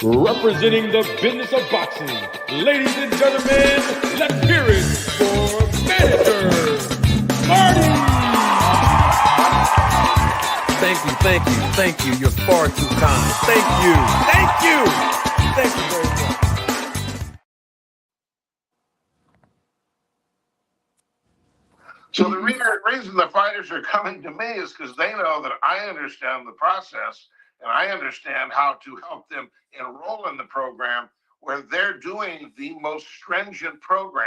Representing the business of boxing, ladies and gentlemen, let's hear it for Manager Marty! Thank you. You're far too kind. Thank you very much. So the reason the fighters are coming to me is because they know that I understand the process and I understand how to help them enroll in the program where they're doing the most stringent program.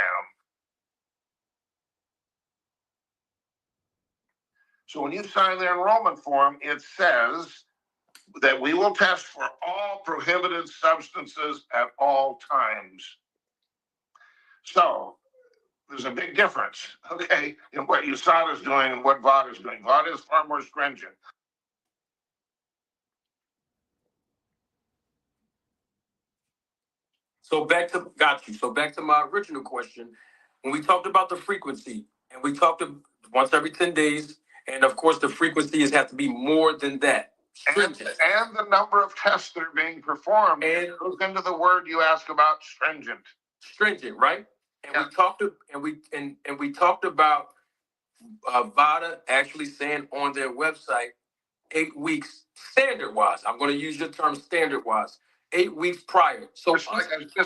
So when you sign the enrollment form, it says that we will test for all prohibited substances at all times. So there's a big difference, okay, in what USADA is doing and what VADA is doing. VADA is far more stringent. So back to my original question. When we talked about the frequency, and we talked once every 10 days, and of course the frequency has to be more than that. And the number of tests that are being performed. And goes into the word you ask about, stringent. Stringent, right? And yeah. we talked about VADA actually saying on their website 8 weeks standard-wise. I'm going to use your term standard-wise. 8 weeks prior. So it's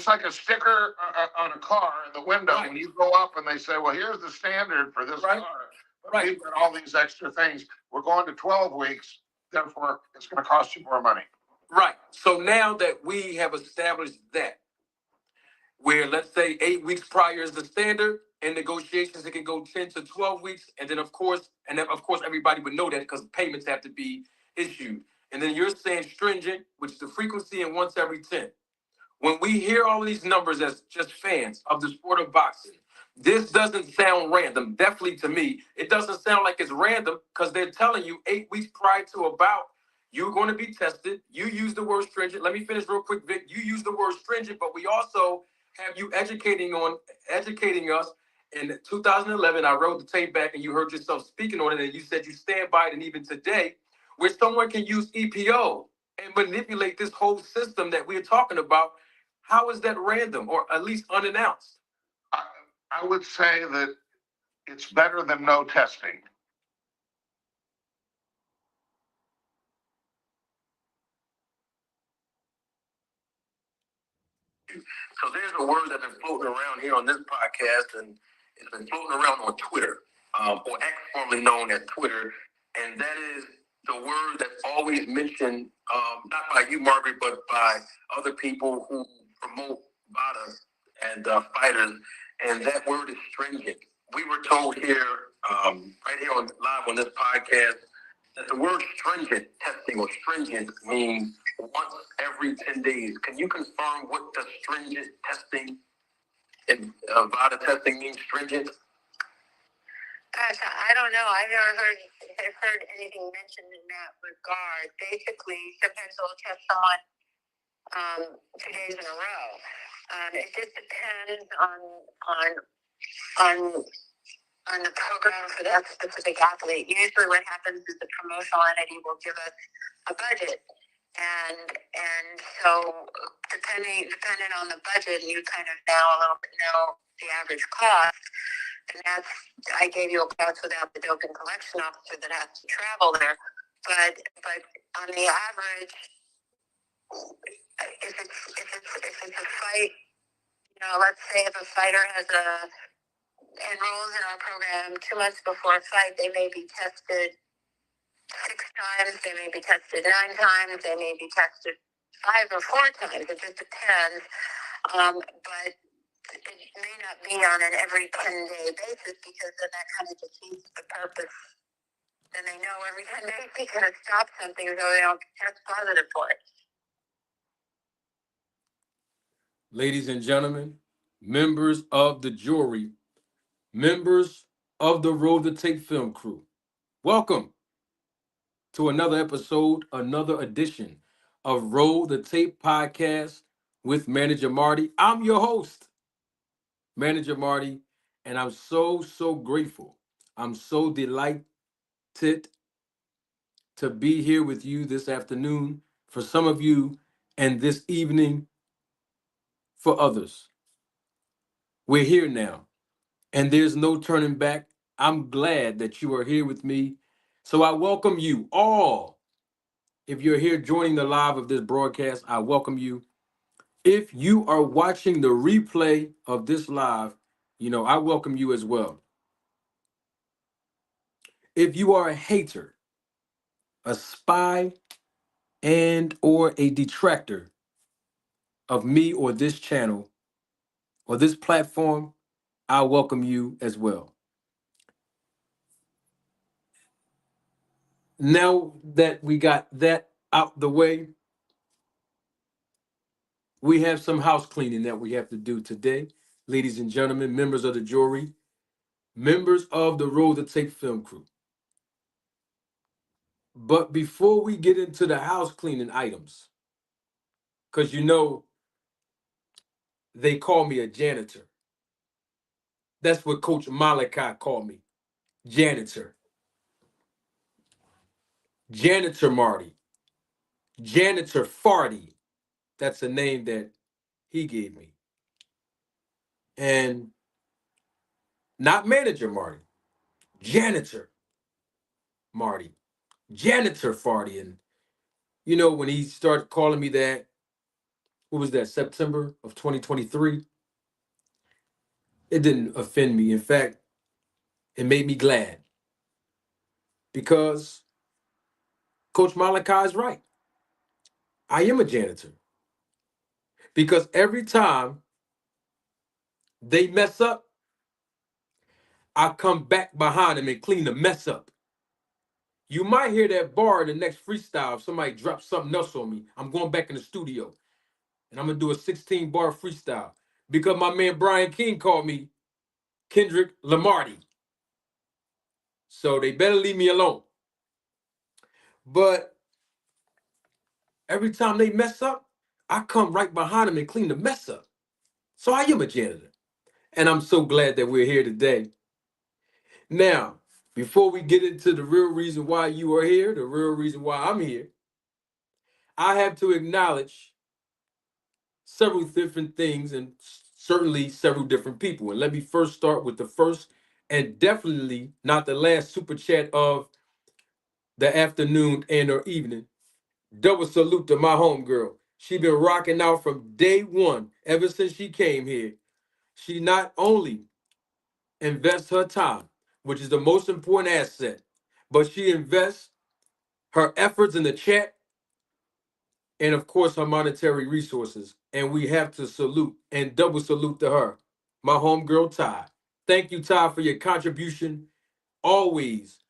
like a sticker on a car in the window. Right. When you go up and they say, well, here's the standard for this car. But we've got all these extra things. We're going to 12 weeks. Therefore, it's going to cost you more money. Right. So now that we have established that, where let's say 8 weeks prior is the standard, in negotiations, it can go 10 to 12 weeks. And then, of course, everybody would know that because payments have to be issued. And then you're saying stringent, which is the frequency and once every 10. When we hear all of these numbers as just fans of the sport of boxing, this doesn't sound random. Definitely to me, it doesn't sound like it's random because they're telling you 8 weeks prior to about you're going to be tested. You use the word stringent. Let me finish real quick, Vic. You use the word stringent, but we also have you educating us. In 2011, I wrote the tape back and you heard yourself speaking on it and you said you stand by it. And even today, where someone can use EPO and manipulate this whole system that we're talking about, how is that random or at least unannounced? I would say that it's better than no testing. So there's a word that's been floating around here on this podcast, and it's been floating around on Twitter, or X, formerly known as Twitter, and that is the word that's always mentioned, not by you, Margaret, but by other people who promote VADA and fighters, and that word is stringent. We were told here, right here live on this podcast, that the word stringent testing or stringent means once every 10 days. Can you confirm what the stringent testing and VADA testing means, stringent? Gosh, I don't know. I've never heard anything mentioned in that regard. Basically, sometimes they'll test someone 2 days in a row. It just depends on the program for that specific athlete. Usually what happens is the promotional entity will give us a budget. And so depending on the budget, you kind of now a little bit know the average cost. And I gave you a class without the doping collection officer that has to travel there. But on the average, if it's a fight, let's say if a fighter enrolls in our program 2 months before a fight, they may be tested 6 times, they may be tested 9 times, they may be tested 5 or 4 times. It just depends. But it may not be on an every 10-day basis because then that kind of defeats the purpose. Then they know every 10 days we can stop something so they don't test positive for it. Ladies and gentlemen, members of the jury, members of the Road to Tape film crew, welcome to another episode, another edition of Roll the Tape podcast with Manager Marty. I'm your host, Manager Marty, and I'm so grateful. I'm so delighted to be here with you this afternoon. For some of you, and this evening for others. We're here now, and there's no turning back. I'm glad that you are here with me. So I welcome you all. If you're here joining the live of this broadcast, I welcome you. If you are watching the replay of this live, I welcome you as well. If you are a hater, a spy, and or a detractor of me or this channel or this platform, I welcome you as well. Now that we got that out the way, we have some house cleaning that we have to do today. Ladies and gentlemen, members of the jury, members of the Roll the Tape film crew. But before we get into the house cleaning items, because they call me a janitor. That's what Coach Malachi called me, janitor. Janitor Marty. Janitor Farty. That's the name that he gave me. And not manager Marty, janitor Marty. Janitor Farty. And when he started calling me that, what was that, September of 2023? It didn't offend me. In fact, it made me glad because Coach Malachi is right. I am a janitor because every time they mess up, I come back behind them and clean the mess up. You might hear that bar in the next freestyle if somebody drops something else on me. I'm going back in the studio and I'm going to do a 16-bar freestyle because my man Brian King called me Kendrick Lamarty. So they better leave me alone. But every time they mess up, I come right behind them and clean the mess up. So I am a janitor. And I'm so glad that we're here today. Now, before we get into the real reason why you are here, the real reason why I'm here, I have to acknowledge several different things and certainly several different people. And let me first start with the first and definitely not the last super chat of the afternoon and or evening. Double salute to my homegirl. She been rocking out from day one, ever since she came here. She not only invests her time, which is the most important asset, but she invests her efforts in the chat and of course her monetary resources. And we have to salute and double salute to her, my homegirl Ty. Thank you, Ty, for your contribution always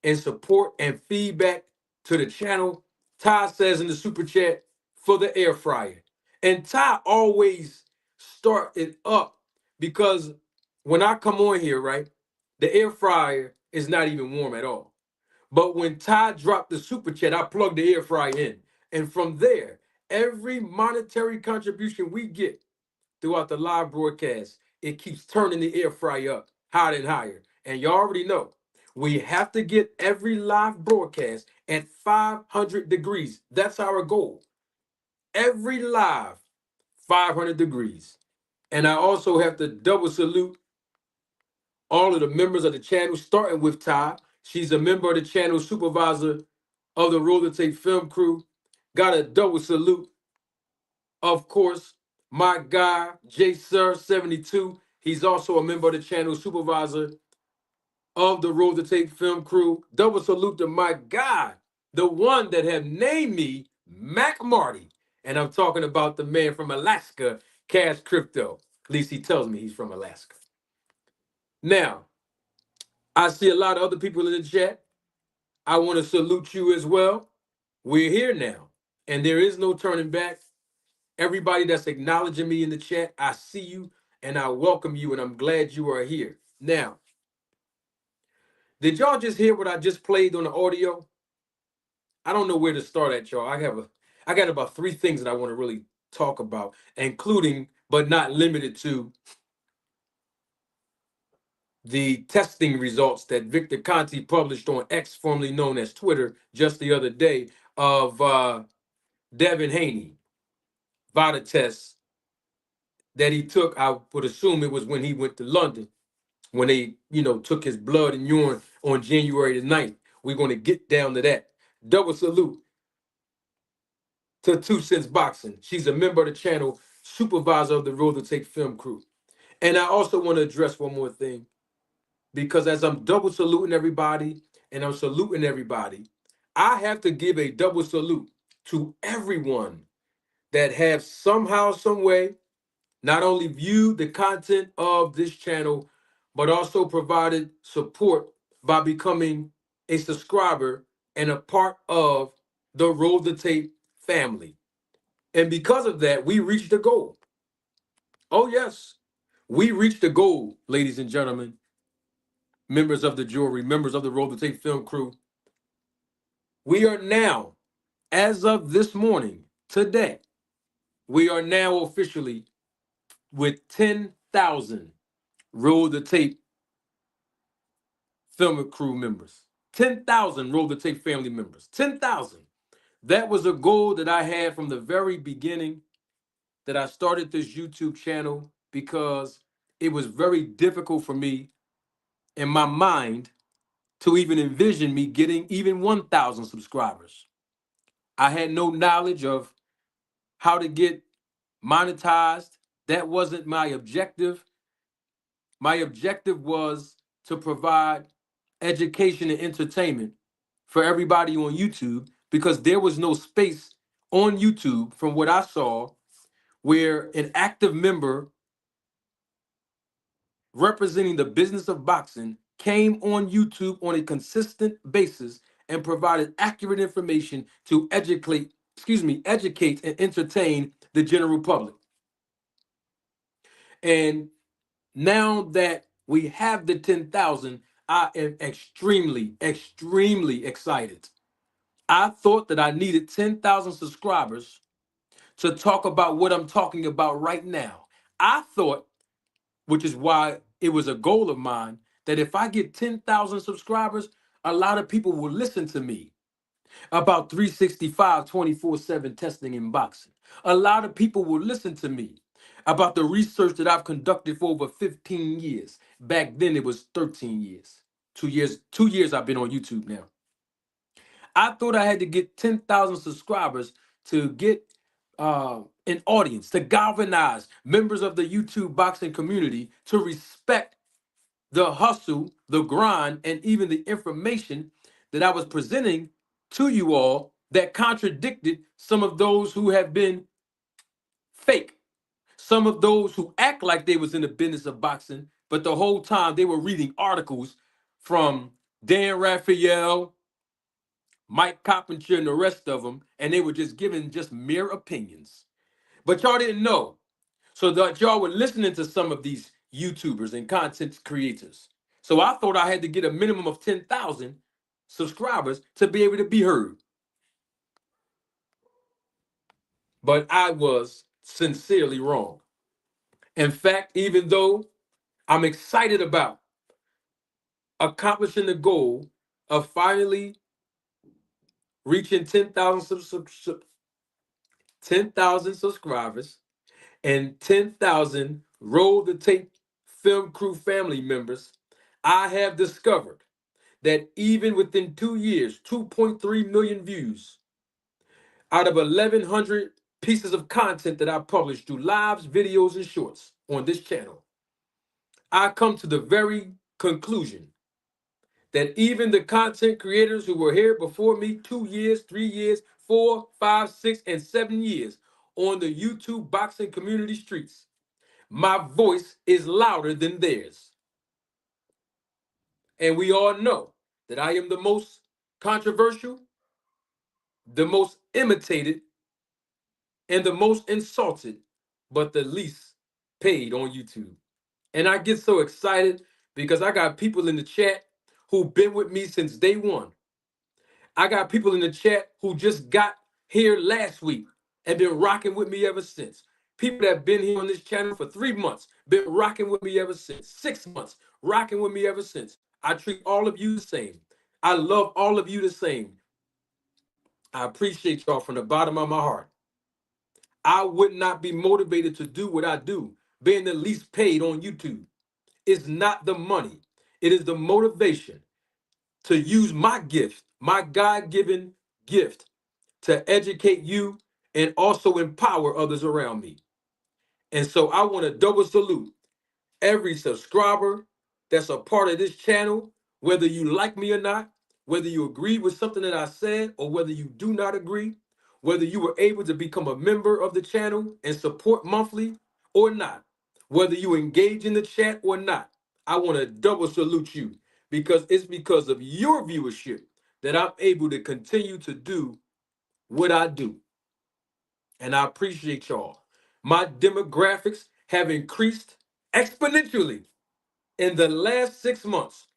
and support and feedback to the channel. Ty says in the super chat for the air fryer. And Ty always start it up because when I come on here, right, the air fryer is not even warm at all. But when Ty dropped the super chat, I plugged the air fryer in. And from there, every monetary contribution we get throughout the live broadcast, it keeps turning the air fryer up higher and higher. And you already know, we have to get every live broadcast at 500 degrees. That's our goal. Every live, 500 degrees. And I also have to double salute all of the members of the channel, starting with Ty. She's a member of the channel, supervisor of the Roller Tape film crew. Got a double salute, of course, my guy, J Sir 72. He's also a member of the channel, supervisor of the Roll the Tape film crew. Double salute to my guy, the one that have named me Mac Marty. And I'm talking about the man from Alaska, Cash Crypto. At least he tells me he's from Alaska. Now, I see a lot of other people in the chat. I want to salute you as well. We're here now, and there is no turning back. Everybody that's acknowledging me in the chat, I see you, and I welcome you, and I'm glad you are here. Now, did y'all just hear what I just played on the audio? I don't know where to start at, y'all. I got about 3 things that I want to really talk about, including, but not limited to, the testing results that Victor Conti published on X, formerly known as Twitter, just the other day of Devin Haney. VADA test that he took. I would assume it was when he went to London, when they, took his blood and urine on January the 9th. We're going to get down to that. Double salute to 2 Cents Boxing. She's a member of the channel, supervisor of the Road to Take film crew. And I also want to address one more thing, because as I'm double saluting everybody and I'm saluting everybody, I have to give a double salute to everyone that have somehow, some way, not only viewed the content of this channel, but also provided support by becoming a subscriber and a part of the Roll the Tape family. And because of that, we reached a goal. Oh, yes, we reached a goal, ladies and gentlemen, members of the jury, members of the Roll the Tape film crew. We are now, as of this morning, today, we are now officially with 10,000 Roll the Tape film crew members. 10,000 Roll the Tape family members. 10,000. That was a goal that I had from the very beginning that I started this YouTube channel, because it was very difficult for me in my mind to even envision me getting even 1,000 subscribers. I had no knowledge of how to get monetized. That wasn't my objective. My objective was to provide education and entertainment for everybody on YouTube, because there was no space on YouTube, from what I saw, where an active member representing the business of boxing came on YouTube on a consistent basis and provided accurate information to educate and entertain the general public. And now that we have the 10,000, I am extremely, extremely excited. I thought that I needed 10,000 subscribers to talk about what I'm talking about right now. I thought, which is why it was a goal of mine, that if I get 10,000 subscribers, a lot of people will listen to me about 365 24/7 testing in boxing. A lot of people will listen to me about the research that I've conducted for over 15 years. Back then it was 13 years. 2 years I've been on YouTube now. I thought I had to get 10,000 subscribers to get an audience, to galvanize members of the YouTube boxing community to respect the hustle, the grind, and even the information that I was presenting to you all that contradicted some of those who have been fake, some of those who act like they was in the business of boxing, but the whole time they were reading articles from Dan Raphael, Mike Coppinger, and the rest of them, and they were just giving just mere opinions. But y'all didn't know. So that y'all were listening to some of these YouTubers and content creators. So I thought I had to get a minimum of 10,000 subscribers to be able to be heard. But I was sincerely wrong. In fact, even though I'm excited about accomplishing the goal of finally reaching 10,000 subscribers and 10,000 Roll the Tape film crew family members, I have discovered that even within 2 years, 2.3 million views out of 1,100 pieces of content that I published through lives, videos, and shorts on this channel, I come to the very conclusion that even the content creators who were here before me 2 years, 3 years, 4, 5, 6, and 7 years on the YouTube boxing community streets, my voice is louder than theirs. And we all know that I am the most controversial, the most imitated, and the most insulted, but the least paid on YouTube. And I get so excited because I got people in the chat who've been with me since day one. I got people in the chat who just got here last week and been rocking with me ever since. People that have been here on this channel for 3 months, been rocking with me ever since. 6 months, rocking with me ever since. I treat all of you the same. I love all of you the same. I appreciate y'all from the bottom of my heart. I would not be motivated to do what I do, being the least paid on YouTube. It's not the money, it is the motivation to use my gift, my God given gift, to educate you and also empower others around me. And so I want to double salute every subscriber that's a part of this channel, whether you like me or not, whether you agree with something that I said or whether you do not agree, whether you were able to become a member of the channel and support monthly or not, whether you engage in the chat or not. I want to double salute you because it's because of your viewership that I'm able to continue to do what I do. And I appreciate y'all. My demographics have increased exponentially in the last 6 months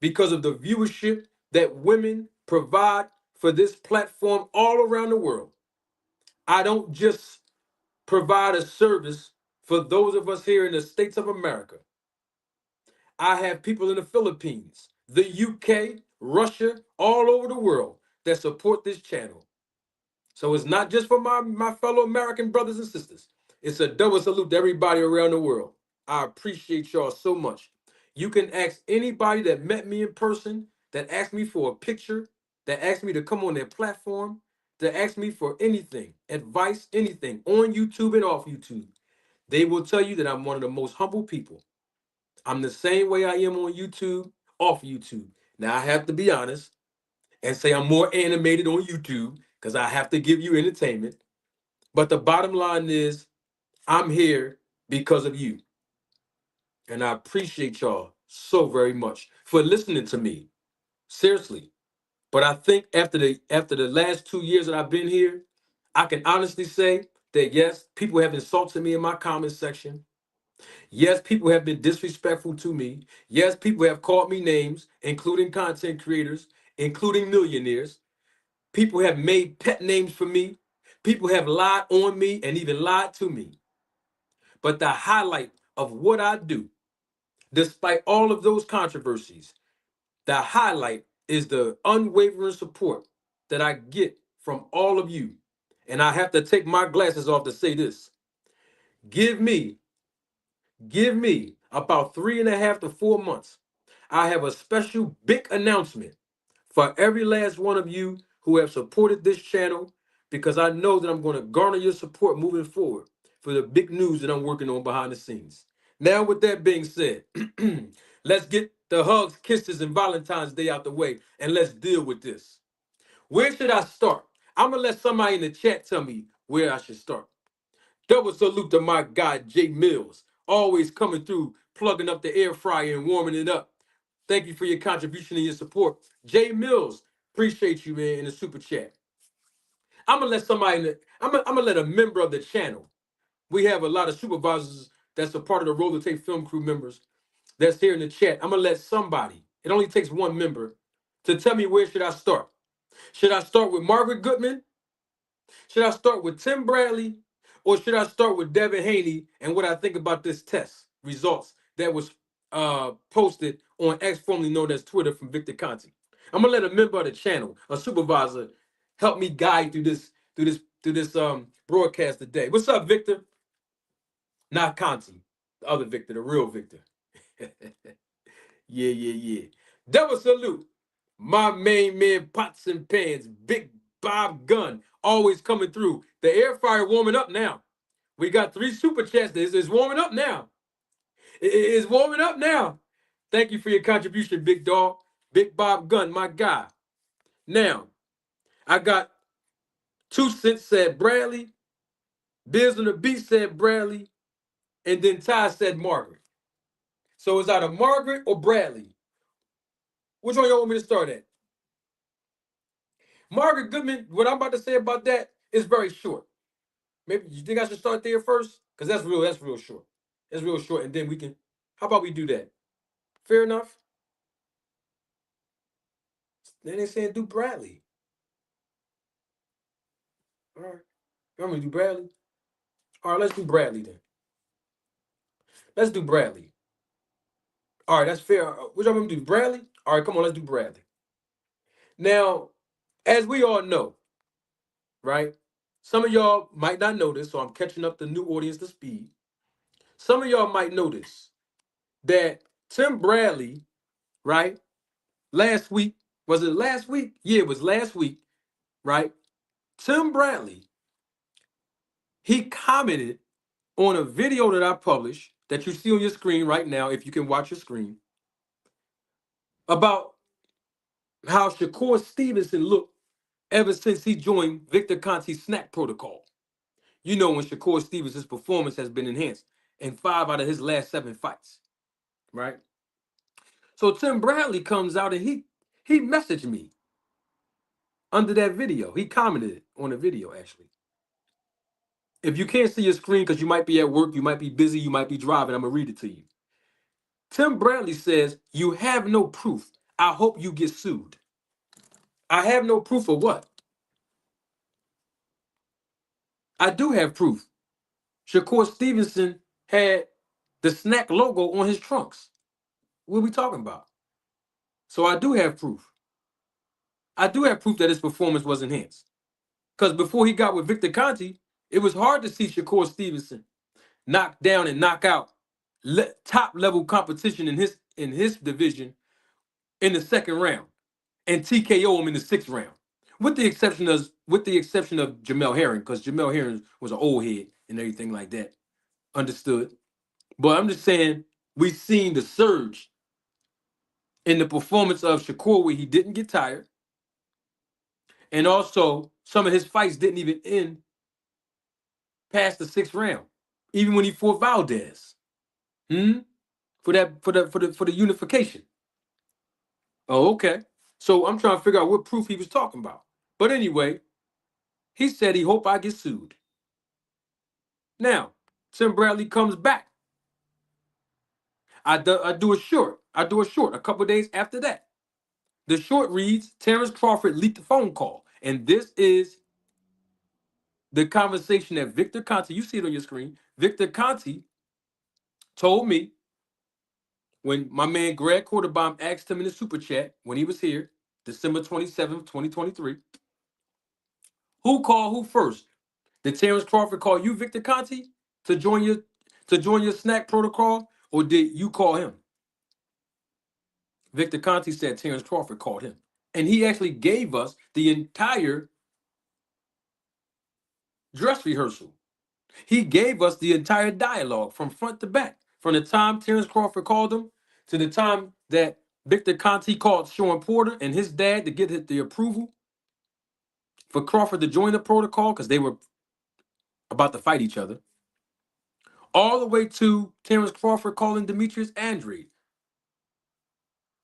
because of the viewership that women provide for this platform all around the world. I don't just provide a service for those of us here in the States of America. I have people in the Philippines, the UK, Russia, all over the world that support this channel. So it's not just for my fellow American brothers and sisters. It's a double salute to everybody around the world. I appreciate y'all so much. You can ask anybody that met me in person, that asked me for a picture, that asked me to come on their platform, that asked me for anything, advice, anything, on YouTube and off YouTube. They will tell you that I'm one of the most humble people. I'm the same way I am on YouTube, off YouTube. Now I have to be honest and say I'm more animated on YouTube because I have to give you entertainment. But the bottom line is I'm here because of you. And I appreciate y'all so very much for listening to me. Seriously. But I think after the last 2 years that I've been here, I can honestly say that yes, people have insulted me in my comment section. Yes, people have been disrespectful to me. Yes, people have called me names, including content creators, including millionaires. People have made pet names for me. People have lied on me and even lied to me. But the highlight of what I do, despite all of those controversies, the highlight is the unwavering support that I get from all of you. And I have to take my glasses off to say this. Give me, give me about 3.5 to 4 months. I have a special big announcement for every last one of you who have supported this channel, because I know that I'm going to garner your support moving forward for the big news that I'm working on behind the scenes. Now, with that being said, let's get the hugs, kisses, and Valentine's Day out the way, and let's deal with this. Where should I start? I'm going to let somebody in the chat tell me where I should start. Double salute to my guy, Jay Mills, always coming through, plugging up the air fryer and warming it up. Thank you for your contribution and your support. Jay Mills, appreciate you, man, in the super chat. I'm gonna let somebody, I'm gonna let a member of the channel. We have a lot of supervisors that's a part of the Roller Tape Film Crew members that's here in the chat. I'm gonna let somebody, it only takes one member, to tell me where should I start. Should I start with Margaret Goodman? Should I start with Tim Bradley? Or should I start with Devin Haney and what I think about this test results that was posted on X, formerly known as Twitter, from Victor Conti? I'm gonna let a member of the channel, a supervisor, help me guide through this broadcast today. What's up, Victor? Not Conti, the other Victor, the real Victor. Yeah. Double salute. My main man, Pots and Pans, Big Bob Gunn, always coming through. The air fryer warming up now. We got 3 super chats. It's warming up now. It's warming up now. Thank you for your contribution, big dog. Big Bob Gunn, my guy. Now, I got 2 cents said Bradley. Biz on the Beat said Bradley. And then Ty said Margaret. So it's either Margaret or Bradley. Which one y'all want me to start at? Margaret Goodman, what I'm about to say about that is very short. Maybe you think I should start there first? Because that's real short. It's real short, and then we can. How about we do that? Fair enough. Then they saying do Bradley. All right. You want me to do Bradley? All right, let's do Bradley then. Let's do Bradley. All right, that's fair. What y'all want me to do? Bradley? All right, come on, let's do Bradley. Now, as we all know, right? Some of y'all might not know this, so I'm catching up the new audience to speed. Some of y'all might notice that Tim Bradley, right? Last week, was it last week? Yeah, it was last week, right? Tim Bradley, he commented on a video that I published that you see on your screen right now, if you can watch your screen, about how Shakur Stevenson looked ever since he joined Victor Conti's snack protocol. You know, when Shakur Stevenson's performance has been enhanced in 5 out of his last 7 fights, right? So Tim Bradley comes out and he messaged me under that video. He commented on the video, actually. If you can't see your screen because you might be at work, you might be busy, you might be driving, I'm going to read it to you. Tim Bradley says, "You have no proof. I hope you get sued." I have no proof of what? I do have proof. Shakur Stevenson had the snack logo on his trunks. What are we talking about? So I do have proof. I do have proof that his performance was enhanced. Because before he got with Victor Conti, it was hard to see Shakur Stevenson knock down and knock out top level competition in his division in the 2nd round and TKO him in the 6th round. With the exception of Jamel Herring, because Jamel Herring was an old head and everything like that. Understood. But I'm just saying, we've seen the surge in the performance of Shakur where he didn't get tired. And also, some of his fights didn't even end past the 6th round, even when he fought Valdez. For the unification. Oh, okay. So I'm trying to figure out what proof he was talking about. But anyway, he said he hope I get sued. Now, Tim Bradley comes back. I do a short a couple days after that. The short reads, Terrence Crawford leaked the phone call. And this is the conversation that Victor Conti, you see it on your screen, Victor Conti told me when my man Greg Quarterbaum asked him in the super chat when he was here, December 27th, 2023, who called who first? Did Terrence Crawford call you, Victor Conti, to join your snack protocol, or did you call him? Victor Conti said Terrence Crawford called him. And he actually gave us the entire dress rehearsal. He gave us the entire dialogue from front to back, from the time Terrence Crawford called him to the time that Victor Conti called Sean Porter and his dad to get the approval for Crawford to join the protocol because they were about to fight each other. All the way to Terrence Crawford calling Demetrius Andrade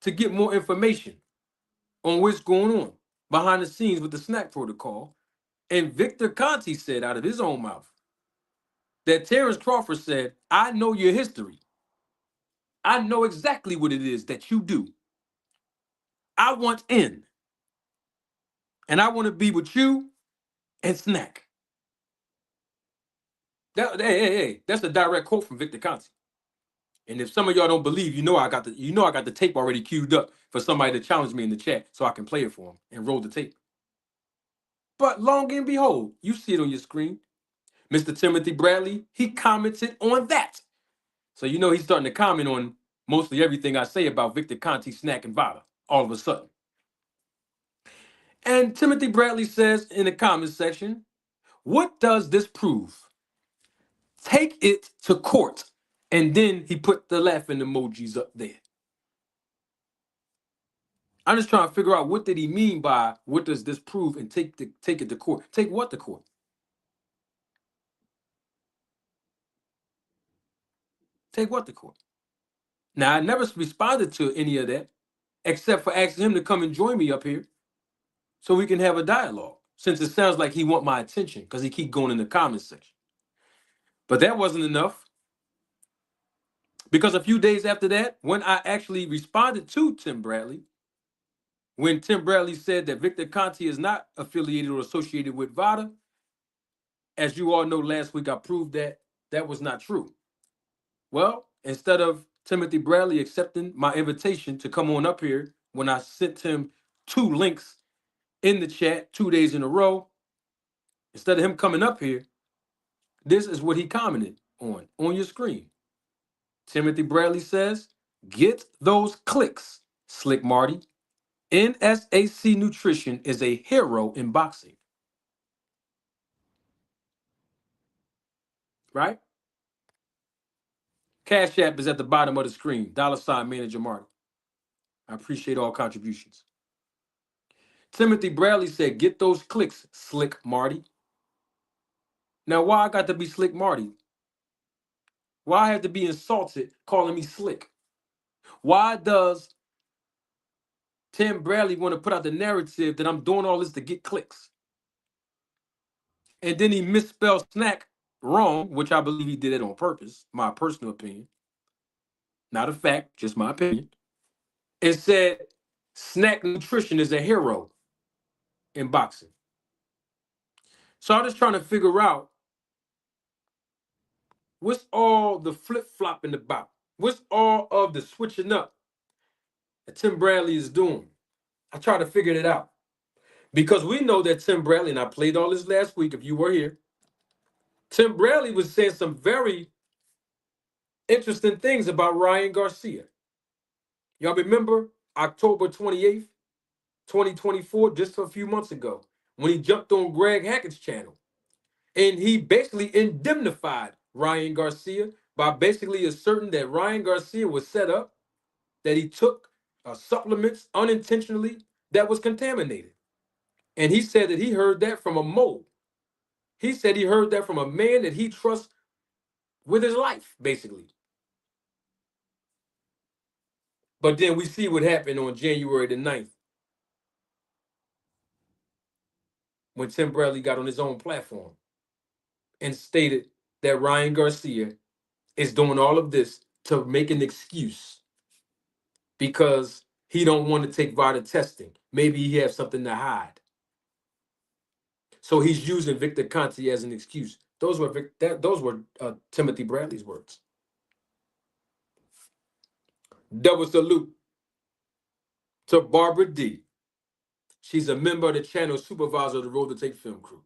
to get more information on what's going on behind the scenes with the snack protocol. And Victor Conti said out of his own mouth that Terrence Crawford said, I know your history. I know exactly what it is that you do. I want in. And I want to be with you and Snack. Hey, that's a direct quote from Victor Conti. And if some of y'all don't believe, I got the tape already queued up for somebody to challenge me in the chat so I can play it for him and roll the tape. But long and behold, you see it on your screen. Mr. Timothy Bradley, he commented on that. So he's starting to comment on mostly everything I say about Victor Conti, Snack, and VADA all of a sudden. And Timothy Bradley says in the comment section, what does this prove? Take it to court. And then he put the laughing emojis up there. I'm just trying to figure out what did he mean by what does this prove and take it to court. Take what to court? Take what to court? Now, I never responded to any of that except for asking him to come and join me up here so we can have a dialogue, since it sounds like he want my attention because he keep going in the comments section. But that wasn't enough, because a few days after that, when I actually responded to Tim Bradley, when Tim Bradley said that Victor Conti is not affiliated or associated with VADA, as you all know, last week I proved that that was not true. Well, instead of Timothy Bradley accepting my invitation to come on up here when I sent him 2 links in the chat 2 days in a row, Instead of him coming up here, this is what he commented on your screen. Timothy Bradley says, get those clicks, Slick Marty. NSAC Nutrition is a hero in boxing. Right? Cash App is at the bottom of the screen. $ Manager Marty. I appreciate all contributions. Timothy Bradley said, get those clicks, Slick Marty. Now, why I got to be Slick Marty? Why I have to be insulted calling me slick? Why does Tim Bradley want to put out the narrative that I'm doing all this to get clicks? And then he misspelled snack wrong, which I believe he did it on purpose, my personal opinion. Not a fact, just my opinion. And said snack nutrition is a hero in boxing. So I'm just trying to figure out what's all the flip-flopping about? What's all of the switching up that Tim Bradley is doing? I try to figure it out. Because we know that Tim Bradley, and I played all this last week if you were here, Tim Bradley was saying some very interesting things about Ryan Garcia. Y'all remember October 28th, 2024, just a few months ago, when he jumped on Greg Hackett's channel. And he basically indemnified Ryan Garcia by basically asserting that Ryan Garcia was set up, that he took supplements unintentionally that was contaminated. And he said that he heard that from a mole. He said he heard that from a man that he trusts with his life, basically. But then we see what happened on January the 9th when Tim Bradley got on his own platform and stated that Ryan Garcia is doing all of this to make an excuse because he don't want to take VADA testing. Maybe he has something to hide. So he's using Victor Conte as an excuse. Those were Timothy Bradley's words. Double salute to Barbara D. She's a member of the channel supervisor of the Road to Take film crew.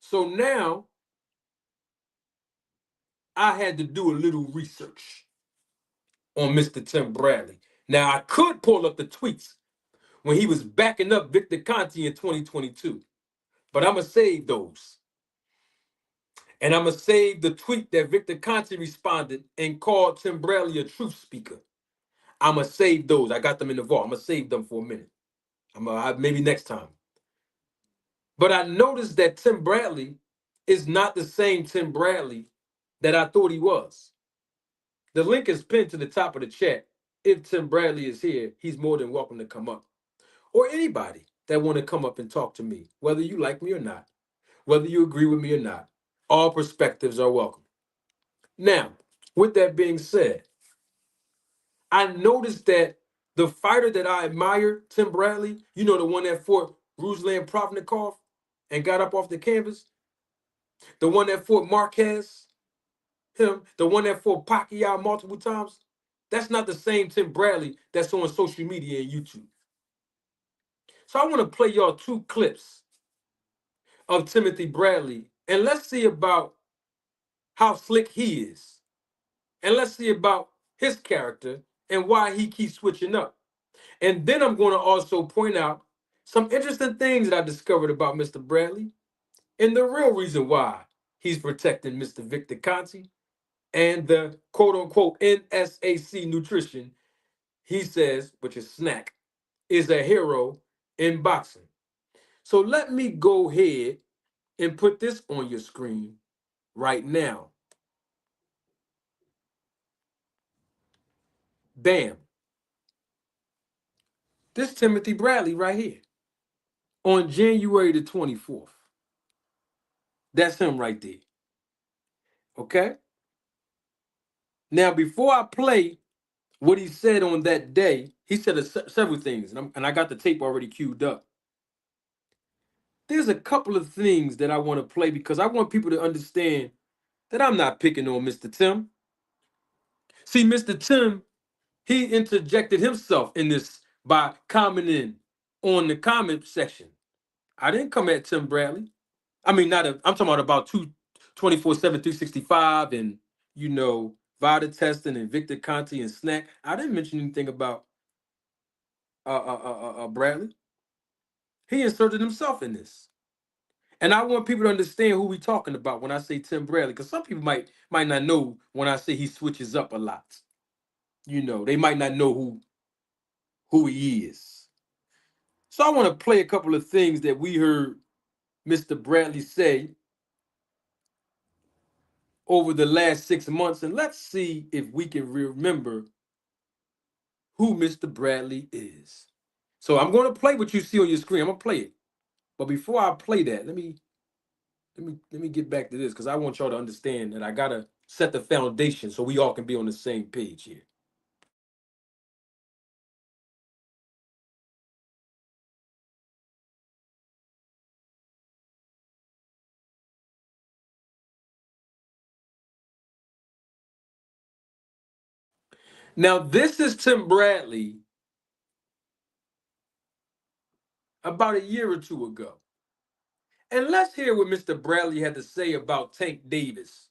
So now I had to do a little research on Mr. Tim Bradley. Now I could pull up the tweets when he was backing up Victor Conte in 2022, but I'm going to save those. And I'm going to save the tweet that Victor Conte responded and called Tim Bradley a truth speaker. I'm going to save those. I got them in the vault. I'm going to save them for a minute. Maybe next time. But I noticed that Tim Bradley is not the same Tim Bradley that I thought he was. The link is pinned to the top of the chat. If Tim Bradley is here, he's more than welcome to come up. Or anybody that want to come up and talk to me, whether you like me or not, whether you agree with me or not. All perspectives are welcome. Now, with that being said, I noticed that the fighter that I admired, Tim Bradley, you know, the one that fought Ruslan Provnikov and got up off the canvas, the one that fought Marquez, him, the one that fought Pacquiao multiple times, that's not the same Tim Bradley that's on social media and YouTube. So I want to play y'all 2 clips of Timothy Bradley, and let's see about how slick he is. And let's see about his character and why he keeps switching up. And then I'm going to also point out some interesting things that I discovered about Mr. Bradley and the real reason why he's protecting Mr. Victor Conte and the quote-unquote NSAC nutrition, he says, which is snack, is a hero in boxing. So let me go ahead and put this on your screen right now. Bam. This Timothy Bradley right here on January the 24th. That's him right there. Okay? Now, before I play what he said on that day, he said several things, and I got the tape already queued up. There's a couple of things that I want to play because I want people to understand that I'm not picking on Mr. Tim. See, Mr. Tim, he interjected himself in this by commenting on the comment section. I didn't come at Tim Bradley. I mean, I'm talking about 24/7, 365, and VADA testing and Victor Conti and Snack. I didn't mention anything about Bradley. He inserted himself in this. And I want people to understand who we talking about when I say Tim Bradley, because some people might not know when I say he switches up a lot. They might not know who he is. So I want to play a couple of things that we heard Mr. Bradley say over the last 6 months, and let's see if we can remember who Mr. Bradley is. So I'm going to play what you see on your screen. I'm going to play it. But before I play that, let me get back to this, because I want y'all to understand that I gotta set the foundation so we all can be on the same page here. Now, this is Tim Bradley about a year or two ago. And let's hear what Mr. Bradley had to say about Tank Davis,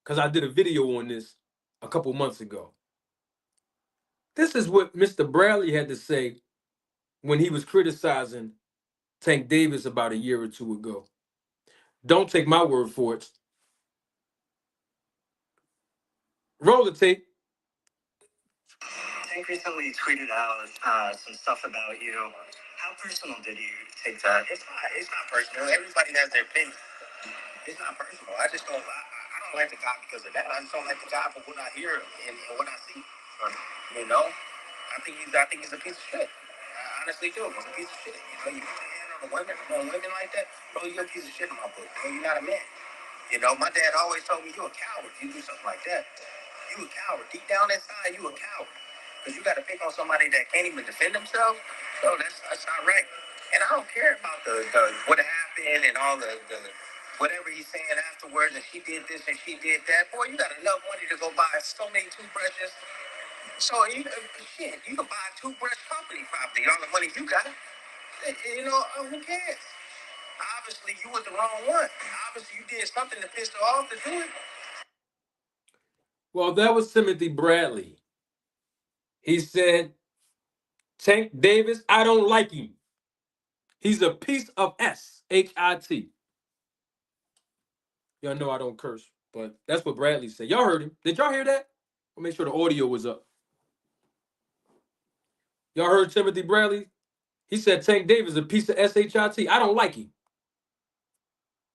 because I did a video on this a couple months ago. This is what Mr. Bradley had to say when he was criticizing Tank Davis about a year or two ago. Don't take my word for it. Roll the tape. Tank recently tweeted out some stuff about you. How personal did you take that? It's not personal. Everybody has their opinion. It's not personal. I just I don't like the guy because of that. I just don't like the guy for what I hear and what I see. You know, I think he's a piece of shit. I honestly do. He's a piece of shit. You put your hand on women like that, bro. You're a piece of shit in my book. Bro, you're not a man. My dad always told me you're a coward. You do something like that. You a coward. Deep down inside, you a coward. Because you got to pick on somebody that can't even defend themselves. So that's not right. And I don't care about the what happened and all the whatever he's saying afterwards, and she did this and she did that. Boy, you got enough money to go buy so many toothbrushes. So you can buy a toothbrush company probably. All the money you got. Who cares? Obviously, you was the wrong one. Obviously, you did something to piss her off to do it. Well, that was Timothy Bradley. He said, Tank Davis, I don't like him. He's a piece of S-H-I-T. Y'all know I don't curse, but that's what Bradley said. Y'all heard him. Did y'all hear that? I'll make sure the audio was up. Y'all heard Timothy Bradley? He said Tank Davis is a piece of S-H-I-T. I don't like him.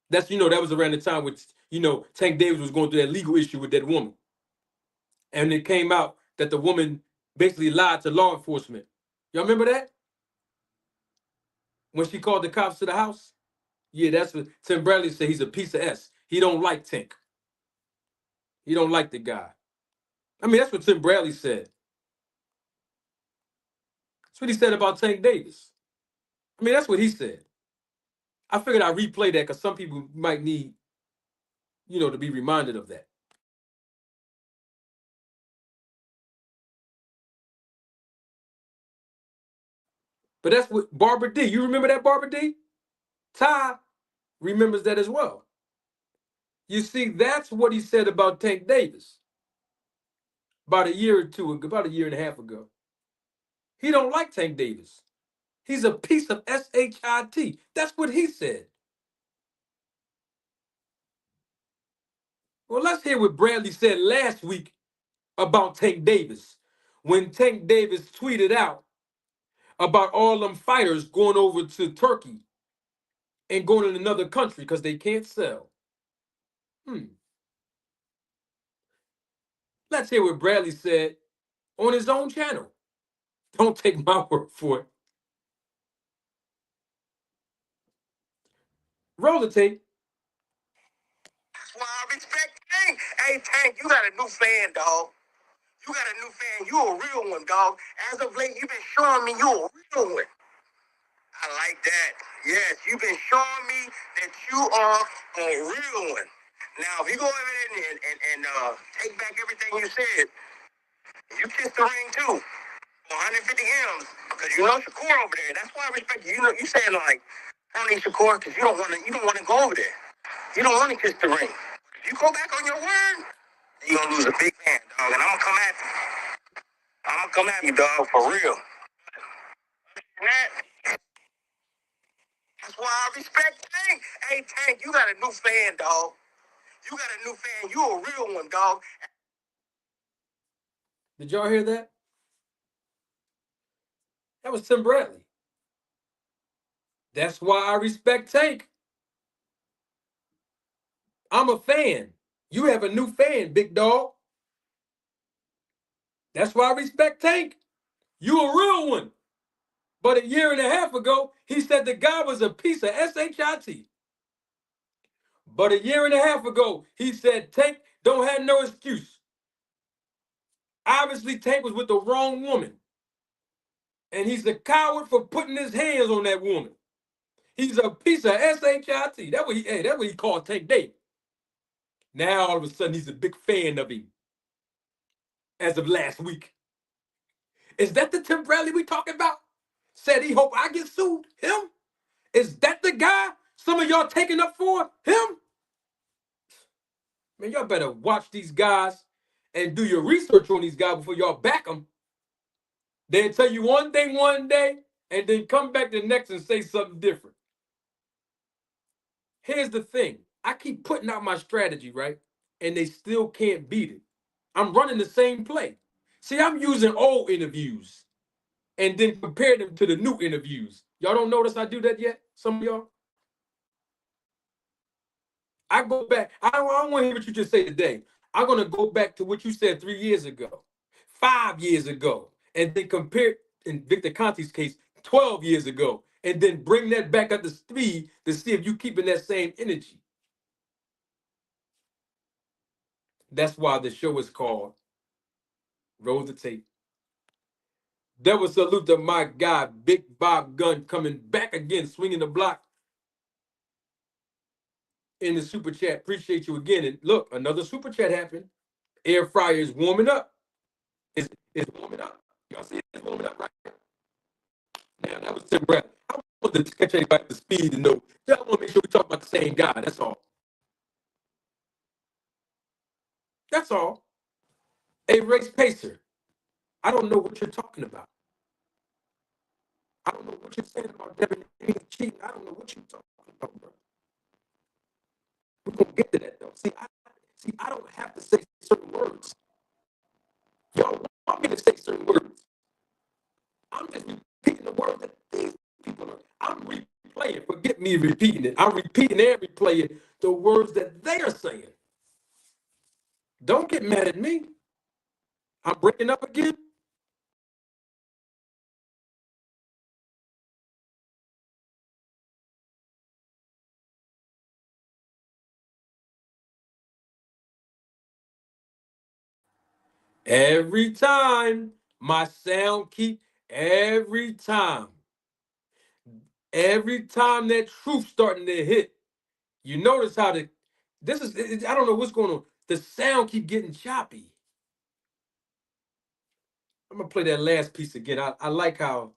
That was around the time when, Tank Davis was going through that legal issue with that woman. And it came out that the woman basically lied to law enforcement. Y'all remember that? When she called the cops to the house? Yeah, that's what Tim Bradley said. He's a piece of S. He don't like Tank. He don't like the guy. I mean, that's what Tim Bradley said. That's what he said about Tank Davis. I mean, that's what he said. I figured I'd replay that because some people might need, to be reminded of that. But that's what Barbara D. You remember that, Barbara D? Ty remembers that as well. You see, that's what he said about Tank Davis about a year and a half ago. He don't like Tank Davis. He's a piece of S-H-I-T. That's what he said. Well, let's hear what Bradley said last week about Tank Davis. When Tank Davis tweeted out about all them fighters going over to Turkey and going in another country because they can't sell. Let's hear what Bradley said on his own channel. Don't take my word for it. Roll the tape. That's why I respect Tank. Hey, Tank, you got a new fan, dog. You got a new fan. You a real one, dog. As of late, you've been showing me you a real one. I like that. Yes, you've been showing me that you are a real one. Now, if you go ahead and take back everything you said, you kiss the ring too. 150 M's. Because you know Shakur over there. That's why I respect you. You know, you saying like, I don't need Shakur because you don't want to go over there. You don't want to kiss the ring. If you go back on your word, you're gonna lose a big fan, dog. And I'm gonna come at you. I'm gonna come at you, dog, for real. That's why I respect Tank. Hey, Tank, you got a new fan, dog. You got a new fan. You a real one, dog. Did y'all hear that? That was Tim Bradley. That's why I respect Tank. I'm a fan. You have a new fan, big dog. That's why I respect Tank. You a real one. But a year and a half ago, he said the guy was a piece of shit. But a year and a half ago, he said Tank don't have no excuse. Obviously, Tank was with the wrong woman. And he's a coward for putting his hands on that woman. He's a piece of shit. That's what he called Tank Davis. Now all of a sudden he's a big fan of him. As of last week. Is that the Tim Bradley we talking about? Said he hope I get sued? Him? Is that the guy some of y'all taking up for? Him? Man, y'all better watch these guys and do your research on these guys before y'all back them. They'll tell you one thing one day and then come back the next and say something different. Here's the thing. I keep putting out my strategy, right? And they still can't beat it. I'm running the same play. See, I'm using old interviews and then compare them to the new interviews. Y'all don't notice I do that yet? Some of y'all? I go back. I don't want to hear what you just say today. I'm going to go back to what you said 3 years ago, 5 years ago, and then compare, in Victor Conte's case, 12 years ago, and then bring that back up to speed to see if you're keeping that same energy. That's why the show is called Roll the Tape. That was salute to my guy, Big Bob Gunn, coming back again, swinging the block in the super chat. Appreciate you again. And look, another super chat happened. Air fryer is warming up. It's warming up. Y'all see it's warming up right here. Now, that was Tim Bradley. I wanted to catch everybody up to speed and know. I want to make sure we talk about the same guy. That's all. That's all. A race pacer. I don't know what you're talking about. I don't know what you're saying about Devin Haney cheating. I don't know what you're talking about, bro. We're going to get to that, though. See, I don't have to say certain words. Y'all want me to say certain words. I'm just repeating the word that these people are. I'm replaying. Forget me repeating it. I'm repeating and replaying the words that they are saying. Don't get mad at me. I'm breaking up again. Every time my sound every time that truth starting to hit, you notice how I don't know what's going on. The sound keep getting choppy. I'm gonna play that last piece again. I like how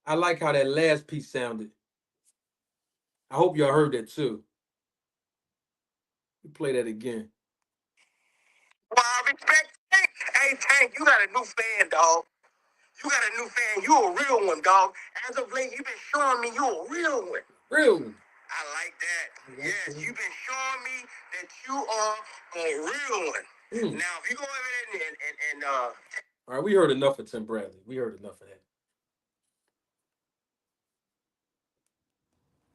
that last piece sounded. I hope y'all heard that too. Let me play that again. Well, I respect Tank. Hey, Tank, you got a new fan, dog. You got a new fan. You a real one, dog. As of late, you've been showing me you a real one. Real one. I like that. Yes, you've been showing me that you are a real one. Now, if you go over there and all right, we heard enough of Tim Bradley. We heard enough of that.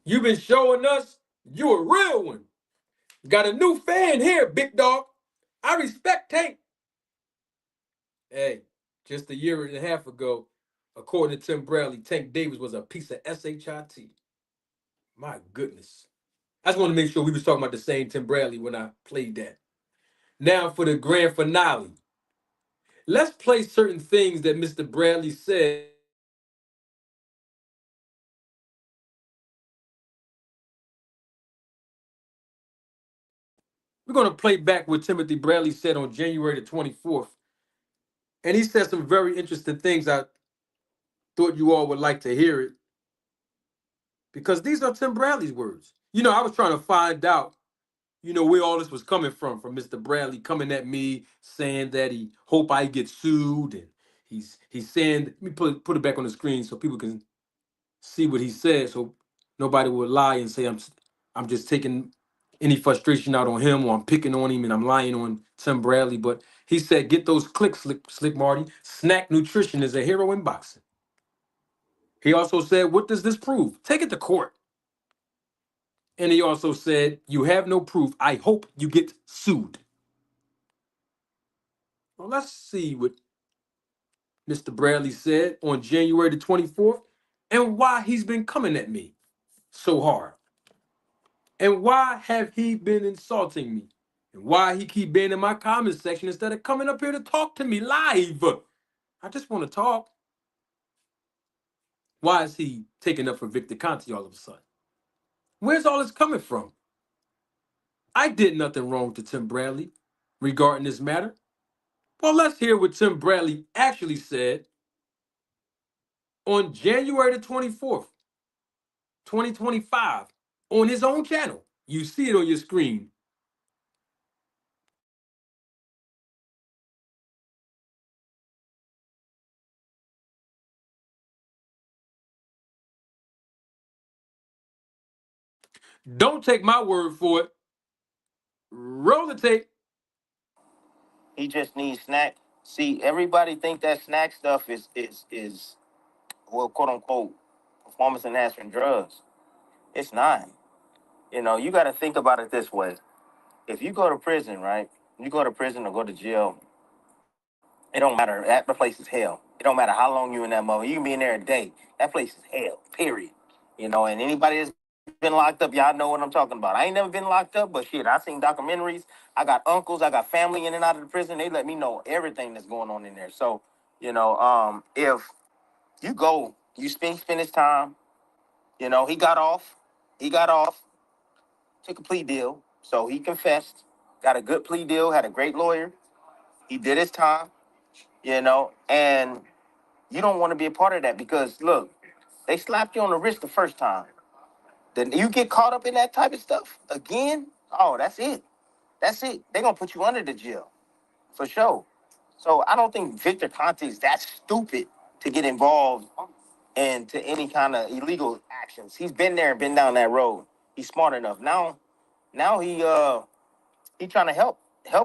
You've been showing us you a real one. Got a new fan here, big dog. I respect Tank. Hey, just a year and a half ago, according to Tim Bradley, Tank Davis was a piece of shit. My goodness. I just want to make sure we was talking about the same Tim Bradley when I played that. Now for the grand finale. Let's play certain things that Mr. Bradley said. We're going to play back what Timothy Bradley said on January the 24th. And he said some very interesting things. thought you all would like to hear it because these are Tim Bradley's words. I was trying to find out, where all this was coming from Mr. Bradley coming at me saying that he hope I get sued, and he's saying, let me put it back on the screen so people can see what he said, so nobody would lie and say I'm just taking any frustration out on him, or I'm picking on him and I'm lying on Tim Bradley. But he said, get those clicks, Slick Marty. Snack nutrition is a hero in boxing. He also said, what does this prove? Take it to court. And he also said, you have no proof. I hope you get sued. Well, let's see what Mr. Bradley said on January the 24th and why he's been coming at me so hard. And why have he been insulting me? And why he keep being in my comment section instead of coming up here to talk to me live? I just want to talk. Why is he taking up for Victor Conte all of a sudden? Where's all this coming from? I did nothing wrong to Tim Bradley regarding this matter. Well, let's hear what Tim Bradley actually said on January the 24th, 2025, on his own channel. You see it on your screen. Don't take my word for it. Roll the tape. He just needs snack. See, everybody think that snack stuff is well, quote unquote, performance enhancing drugs. It's not. You got to think about it this way. If you go to prison, right? You go to prison or go to jail, it don't matter. That the place is hell. It don't matter how long you in that mother. You can be in there a day. That place is hell. Period. And anybody that's been locked up, y'all know what I'm talking about. I ain't never been locked up, but shit, I seen documentaries. I got uncles, I got family in and out of the prison. They let me know everything that's going on in there. So, if you go, you spend his time. He got off. He got off. Took a plea deal. So he confessed. Got a good plea deal. Had a great lawyer. He did his time. And you don't want to be a part of that because look, they slapped you on the wrist the first time. Then you get caught up in that type of stuff again. Oh, that's it. That's it. They're gonna put you under the jail for sure. So I don't think Victor Conte is that stupid to get involved into any kind of illegal actions. He's been there, been down that road. He's smart enough. Now he trying to help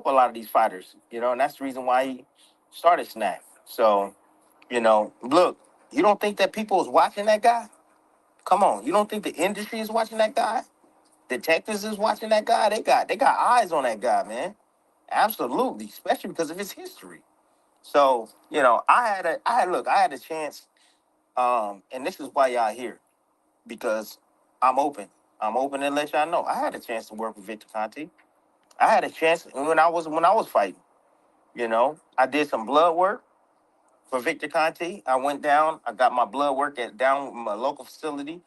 a lot of these fighters, and that's the reason why he started Snack. So, look, you don't think that people is watching that guy? Come on, you don't think the industry is watching that guy? Detectives is watching that guy. They got eyes on that guy, man. Absolutely, especially because of his history. So, I had a chance, and this is why y'all here, because I'm open. I'm open to let y'all know. I had a chance to work with Victor Conte. I had a chance when I was fighting. I did some blood work for Victor Conte. I went down. I got my blood work down my local facility.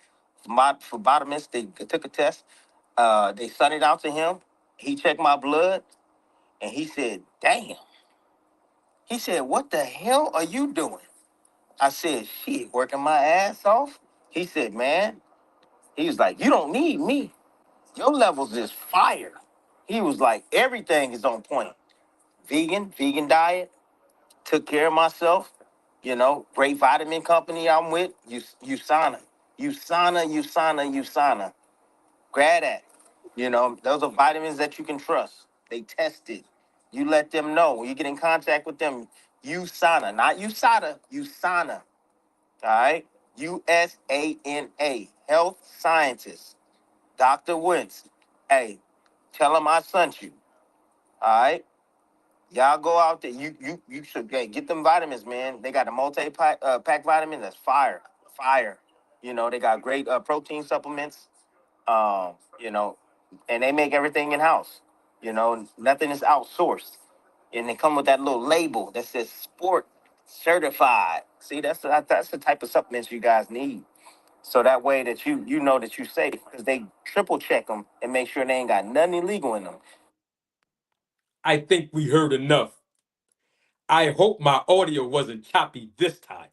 My phlebotomist, they took a test. They sent it out to him. He checked my blood, and he said, "Damn." He said, "What the hell are you doing?" I said, "Shit, working my ass off." He said, "Man," he was like, "You don't need me. Your levels is fire." He was like, "Everything is on point. Vegan diet. Took care of myself. Great vitamin company I'm with. USANA. Grab that. Those are vitamins that you can trust. They tested. You let them know when you get in contact with them. USANA, not USADA. USANA. All right. USANA. Health scientist. Dr. Wentz. Hey, tell him I sent you. All right. Y'all go out there. You should get them vitamins, man. They got a pack vitamin that's fire. They got great protein supplements. Um, you know, and they make everything in house. Nothing is outsourced, and they come with that little label that says "Sport Certified." See, that's the type of supplements you guys need. So that way that you know that you're safe because they triple check them and make sure they ain't got nothing illegal in them. I think we heard enough. I hope my audio wasn't choppy this time.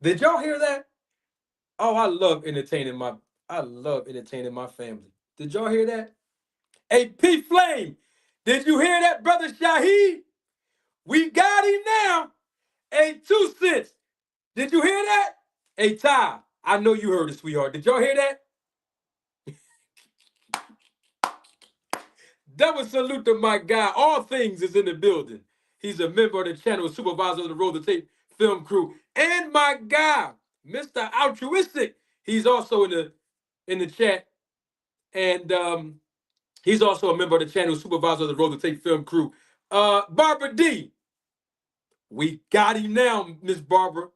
Did y'all hear that? Oh, I love entertaining my family. Did y'all hear that? Hey, P Flame, did you hear that, brother Shaheed? We got him now. Hey, 2 cents. Did you hear that? Hey, Ty, I know you heard it, sweetheart. Did y'all hear that? That was salute to my guy. All things is in the building. He's a member of the channel, supervisor of the Roll the Tape film crew, and my guy, Mr. Altruistic. He's also in the chat, and he's also a member of the channel, supervisor of the Roll the Tape film crew. Barbara D, we got him now, Miss Barbara.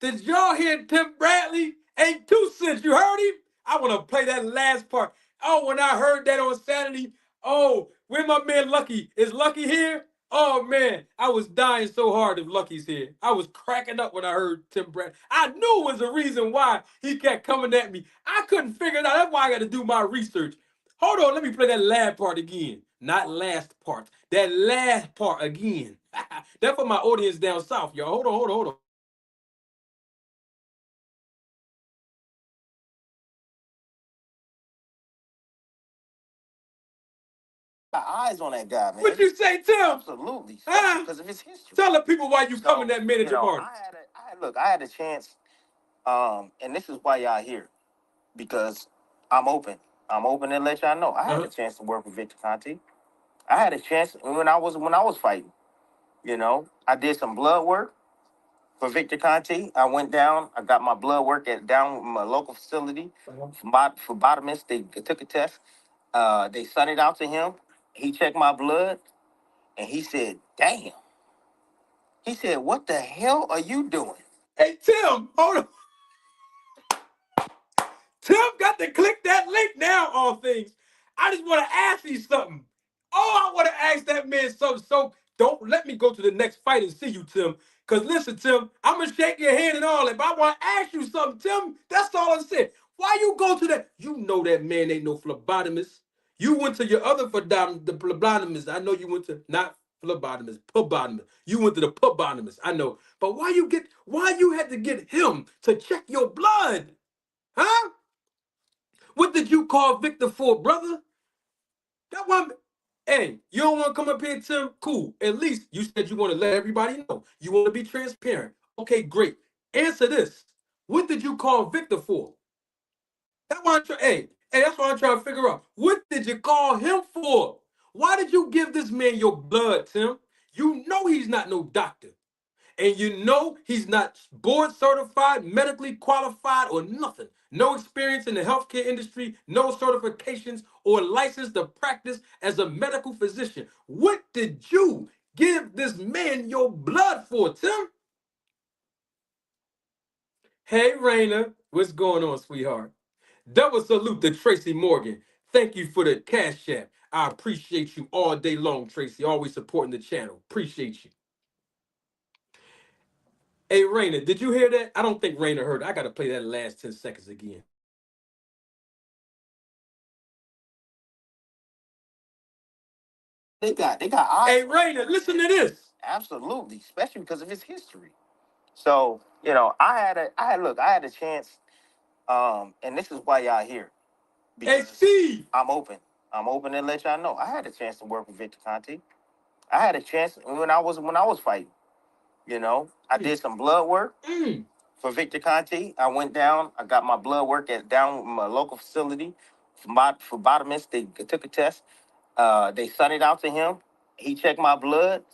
Did y'all hear Tim Bradley? Ain't 2 cents. You heard him? I want to play that last part. Oh, when I heard that on Saturday, oh, where my man Lucky? Is Lucky here? Oh man, I was dying so hard if Lucky's here. I was cracking up when I heard Tim Bradley. I knew it was the reason why he kept coming at me. I couldn't figure it out. That's why I got to do my research. Hold on, let me play that last part again. Not last part. That last part again. That's for my audience down south, y'all. Hold on. Got eyes on that guy, man. What you say, Tim? Absolutely, because of his history. Tell the people why you coming that minute tomorrow. I had a chance, and this is why y'all here, because I'm open. I'm open to let y'all know. I had a chance to work with Victor Conte. I had a chance when I was fighting. You know, I did some blood work for Victor Conte. I went down. I got my blood work down my local facility for phlebotomists. They took a test. They sent it out to him. He checked my blood, and he said, "Damn." He said, "What the hell are you doing?" Hey, Tim, hold on. Tim got to click that link now, all things. I just want to ask you something. Oh, I want to ask that man something. So don't let me go to the next fight and see you, Tim. Because listen, Tim, I'm going to shake your hand and all that, but I want to ask you something, Tim. That's all I said. Why you go to that? You know that man ain't no phlebotomist. You went to your other the phlebotomist. I know you went to, not phlebotomist, pubotomist. You went to the pubotomist. I know. But why you had to get him to check your blood? Huh? What did you call Victor for, brother? That one. Hey, you don't want to come up here, Tim? Cool. At least you said you want to let everybody know. You want to be transparent. Okay, great. Answer this. What did you call Victor for? That's why that's what I'm trying to figure out. What did you call him for? Why did you give this man your blood, Tim? You know he's not no doctor. And you know he's not board certified, medically qualified, or nothing. No experience in the healthcare industry, no certifications or license to practice as a medical physician. What did you give this man your blood for, Tim? Hey, Raina, what's going on, sweetheart? Double salute to Tracy Morgan. Thank you for the cash app. I appreciate you all day long, Tracy. Always supporting the channel. Appreciate you. Hey, Raina, did you hear that? I don't think Raina heard it. I got to play that last 10 seconds again. They got eyes. Hey, Raina, listen to this. Absolutely, especially because of his history. So, you know, I had a chance, and this is why y'all here. Hey, Steve. I'm open. I'm open to let y'all know. I had a chance to work with Victor Conte. I had a chance when I was fighting. You know, I did some blood work for Victor Conte. I went down. I got my blood work down my local facility. For phlebotomists, they took a test. They sent it out to him. He checked my blood.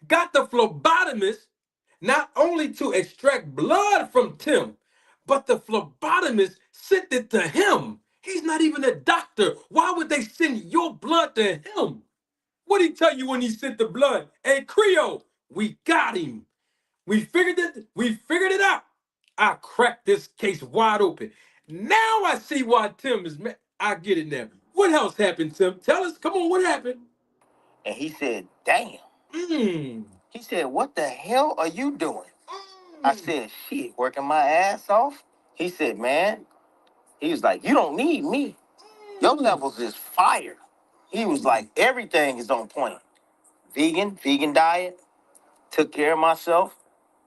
Got the phlebotomist not only to extract blood from Tim, but the phlebotomist sent it to him. He's not even a doctor. Why would they send your blood to him? What'd he tell you when he sent the blood? Hey, Creole, we got him. We figured it. We figured it out. I cracked this case wide open. Now I see why Tim is mad. I get it now. What else happened, Tim? Tell us. Come on, what happened? And he said, "Damn." He said, "What the hell are you doing?" I said, "Shit, working my ass off." He said, "Man," he was like, "You don't need me. Your levels is fire." He was like, "Everything is on point. Vegan diet, took care of myself."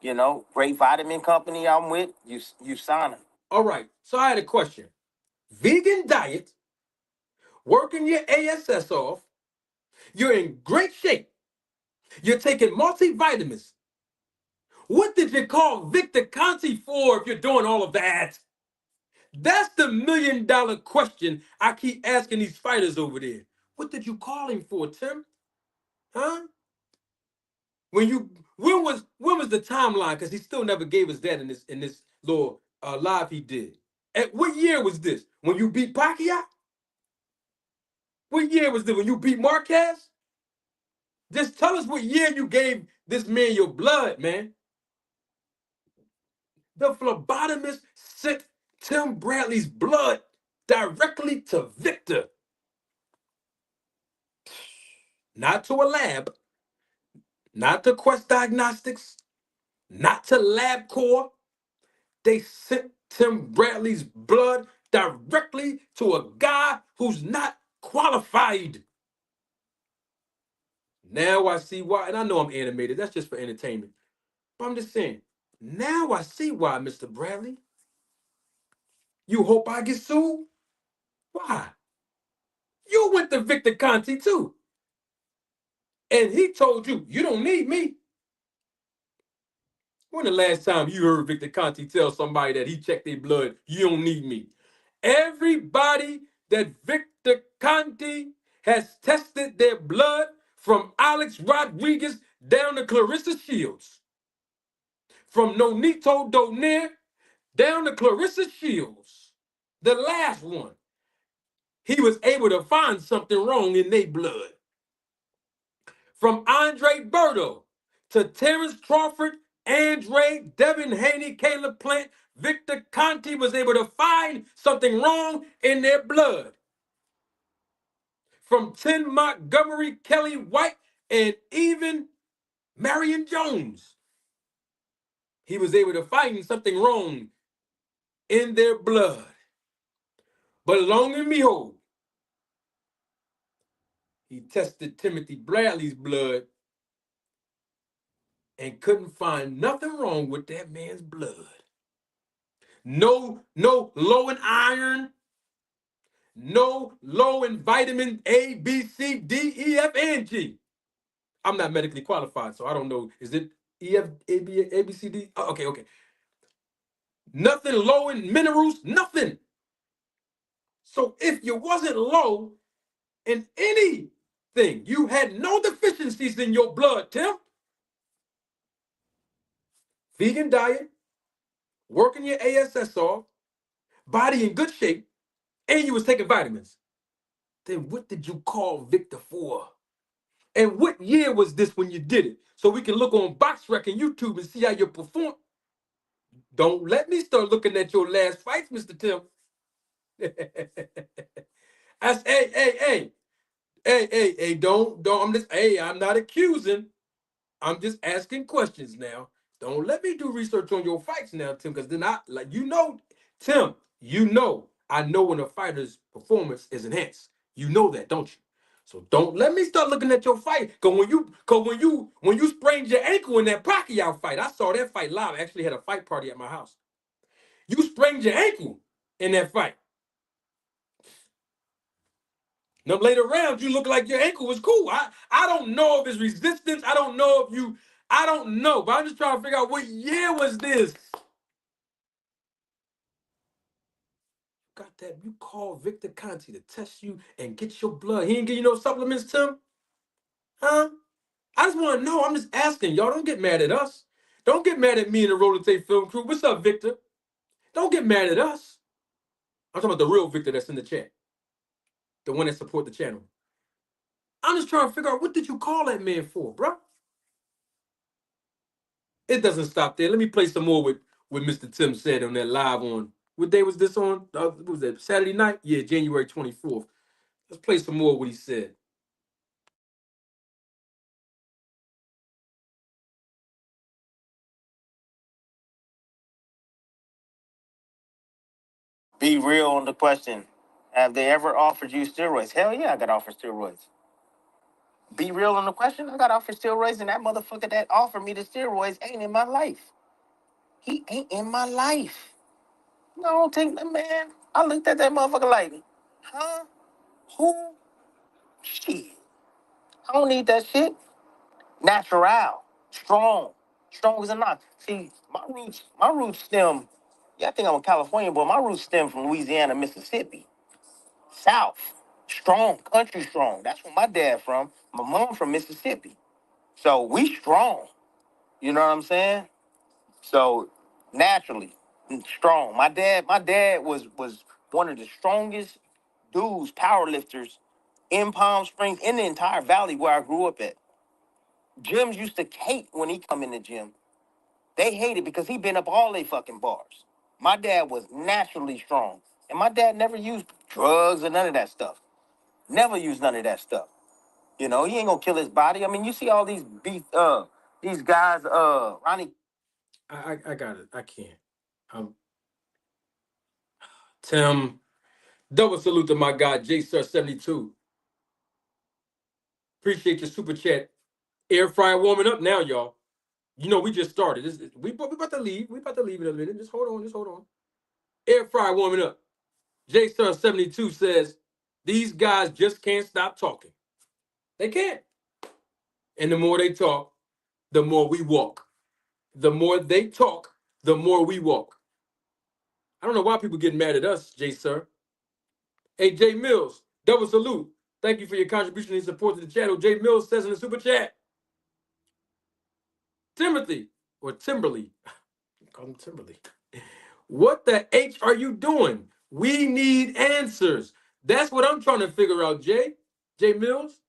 You know, great vitamin company I'm with, you sign them. All right. So I had a question. Vegan diet, working your ASS off, you're in great shape. You're taking multivitamins. What did you call Victor Conti for if you're doing all of that? That's the $1 million question I keep asking these fighters over there. What did you call him for, Tim? Huh? When was the timeline? Because he still never gave us that in this little live he did. At what year was this? When you beat Pacquiao? What year was this? When you beat Marquez? Just tell us what year you gave this man your blood, man. The phlebotomist sent Tim Bradley's blood directly to Victor, not to a lab, not to Quest Diagnostics, not to LabCorp. They sent Tim Bradley's blood directly to a guy who's not qualified. Now I see why, and I know I'm animated. That's just for entertainment. But I'm just saying, now I see why, Mr. Bradley. You hope I get sued? Why? You went to Victor Conti too. And he told you, you don't need me. When the last time you heard Victor Conti tell somebody that he checked their blood, you don't need me? Everybody that Victor Conti has tested their blood, from Alex Rodriguez down to Clarissa Shields, from Nonito Donaire down to Clarissa Shields, the last one, he was able to find something wrong in their blood. From Andre Berto to Terrence Crawford, Andre, Devin Haney, Caleb Plant, Victor Conti was able to find something wrong in their blood. From Tim Montgomery, Kelly White, and even Marion Jones, he was able to find something wrong in their blood. But long and behold, he tested Timothy Bradley's blood and couldn't find nothing wrong with that man's blood. No low in iron, no low in vitamin A, B, C, D, E, F, and G. I'm not medically qualified, so I don't know. Is it E, F, A, B, C, D? Oh, okay. Nothing low in minerals, nothing. So if you wasn't low in anything, you had no deficiencies in your blood, Tim. Vegan diet, working your ASS off, body in good shape, and you was taking vitamins. Then what did you call Victor for? And what year was this when you did it? So we can look on BoxRec and YouTube and see how you perform. Don't let me start looking at your last fights, Mr. Tim. Hey, don't, I'm not accusing. I'm just asking questions now. Don't let me do research on your fights now, Tim, because then Tim, I know when a fighter's performance is enhanced. You know that, don't you? So don't let me start looking at your fight. When you sprained your ankle in that Pacquiao fight, I saw that fight live. I actually had a fight party at my house. You sprained your ankle in that fight. Now later rounds, you look like your ankle was cool. I don't know if it's resistance. I don't know, but I'm just trying to figure out what year was this. Got that? You call Victor Conti to test you and get your blood. He didn't give you no supplements, Tim? Huh? I just want to know. I'm just asking. Y'all don't get mad at us. Don't get mad at me and the Roller Tape Film Crew. What's up, Victor? Don't get mad at us. I'm talking about the real Victor that's in the chat. The one that support the channel. I'm just trying to figure out, what did you call that man for, bro? It doesn't stop there. Let me play some more with what Mr. Tim said on that live on. What day was this on? What was that? Saturday night? Yeah, January 24th. Let's play some more of what he said. Be real on the question. Have they ever offered you steroids? Hell yeah, I got offered steroids. Be real on the question. I got offered steroids, and that motherfucker that offered me the steroids ain't in my life. He ain't in my life. No, I don't think that, man. I looked at that motherfucker like, huh? Who? Shit. I don't need that shit. Natural. Strong. Strong as a knot. See, my roots stem, yeah, I think I'm a Californian, but my roots stem from Louisiana, Mississippi. South. Strong. Country strong. That's where my dad from. My mom from Mississippi. So we strong. You know what I'm saying? So naturally strong. My dad was one of the strongest dudes, power lifters in Palm Springs, in the entire valley where I grew up at. Gyms used to hate when he come in the gym. They hated because he been up all they fucking bars. My dad was naturally strong. And my dad never used drugs or none of that stuff. Never used none of that stuff. You know, he ain't gonna kill his body. I mean, you see all these guys, Ronnie. I got it. I can't. Tim, double salute to my guy, JSir72. Appreciate your super chat. Air fryer warming up now, y'all. You know, we just started. We about to leave. We about to leave in a minute. Just hold on. Just hold on. Air fryer warming up. JSir72 says, these guys just can't stop talking. They can't. And the more they talk, the more we walk. The more they talk, the more we walk. I don't know why people get mad at us, Sir. Hey, Jay Mills, double salute. Thank you for your contribution and support to the channel. Jay Mills says in the super chat, Timothy, or Timberly, call him Timberly. What the H are you doing? We need answers. That's what I'm trying to figure out, Jay. Jay Mills.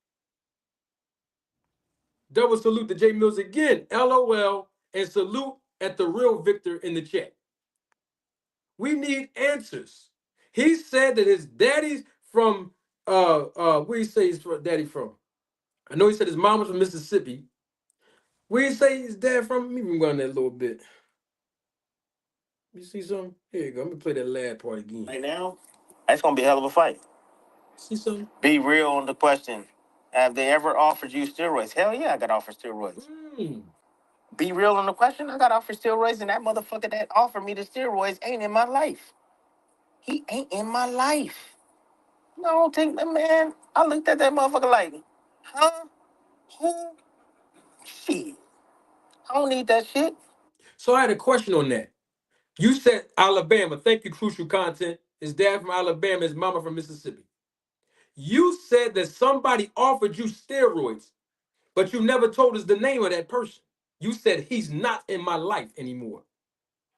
Double salute to Jay Mills again. LOL. And salute at the real Victor in the chat. We need answers. He said that his daddy's from where he say his daddy from? I know he said his mom was from Mississippi. Where he say his dad from? Let me run that a little bit. You see something? Here you go. Let me play that lad part again. Right now, that's gonna be a hell of a fight. See something? Be real on the question. Have they ever offered you steroids? Hell yeah, I got offered steroids. Be real on the question. I got offered steroids, and that motherfucker that offered me the steroids ain't in my life. He ain't in my life. No, I don't think that, man. I looked at that motherfucker like, huh? Who? Shit. I don't need that shit. So I had a question on that. You said Alabama. Thank you, Crucial Content. His dad from Alabama, his mama from Mississippi. You said that somebody offered you steroids, but you never told us the name of that person. You said he's not in my life anymore.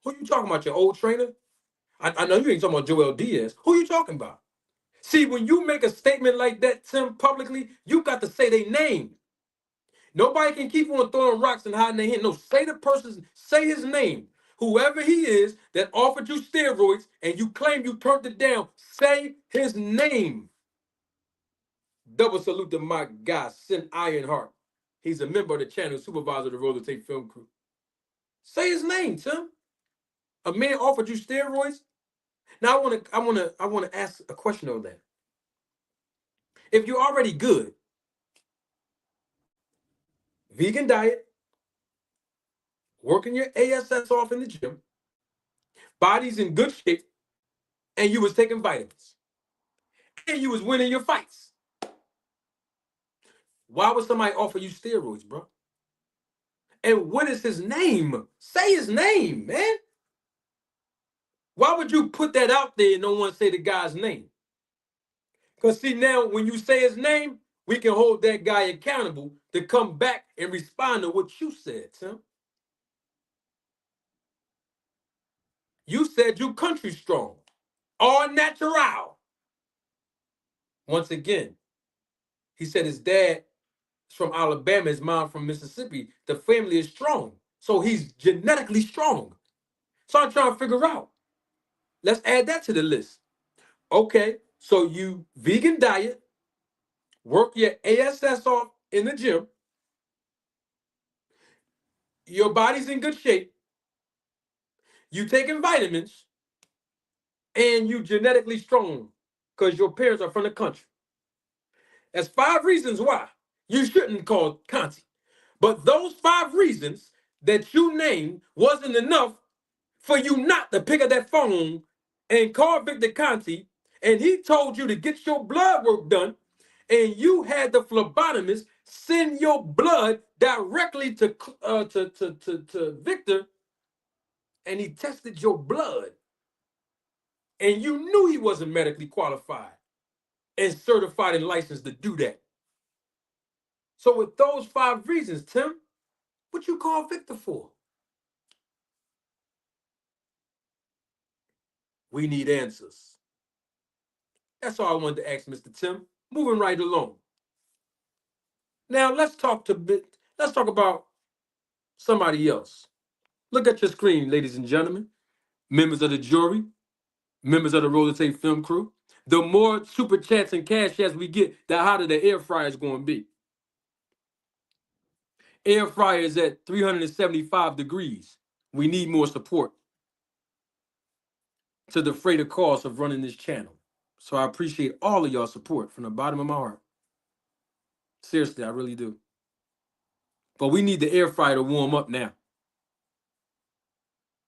Who you talking about, your old trainer? I know you ain't talking about Joel Diaz. Who you talking about? See, when you make a statement like that, Tim, publicly, you got to say their name. Nobody can keep on throwing rocks and hiding their hand. No, say his name. Whoever he is that offered you steroids and you claim you turned it down, say his name. Double salute to my guy, Sin Ironheart. He's a member of the channel, supervisor of the Roller Tape Film Crew. Say his name, Tim. A man offered you steroids. Now I want to ask a question on that. If you're already good, vegan diet, working your ASS off in the gym, body's in good shape, and you was taking vitamins, and you was winning your fights, why would somebody offer you steroids, bro? And what is his name? Say his name, man. Why would you put that out there and no one say the guy's name? Because see, now when you say his name, we can hold that guy accountable to come back and respond to what you said, Tim. You said you country strong, all natural. Once again, he said his dad is from Alabama, his mom from Mississippi. The family is strong, so he's genetically strong. So I'm trying to figure out. Let's add that to the list. Okay, so you vegan diet, work your ASS off in the gym, your body's in good shape, you taking vitamins, and you genetically strong because your parents are from the country. That's 5 reasons why You shouldn't call Conti. But those 5 reasons that you named wasn't enough for you not to pick up that phone and call Victor Conti, and he told you to get your blood work done, and you had the phlebotomist send your blood directly to Victor, and he tested your blood, and you knew he wasn't medically qualified and certified and licensed to do that. So with those 5 reasons, Tim, what you call Victor for? We need answers. That's all I wanted to ask Mr. Tim. Moving right along. Now let's talk about somebody else. Look at your screen, ladies and gentlemen, members of the jury, members of the Roller Tape Film Crew. The more super chats and cash chats we get, the hotter the air fryer is going to be. Air fryer is at 375 degrees. We need more support to defray the cost of running this channel. So I appreciate all of y'all support from the bottom of my heart. Seriously, I really do. But we need the air fryer to warm up now.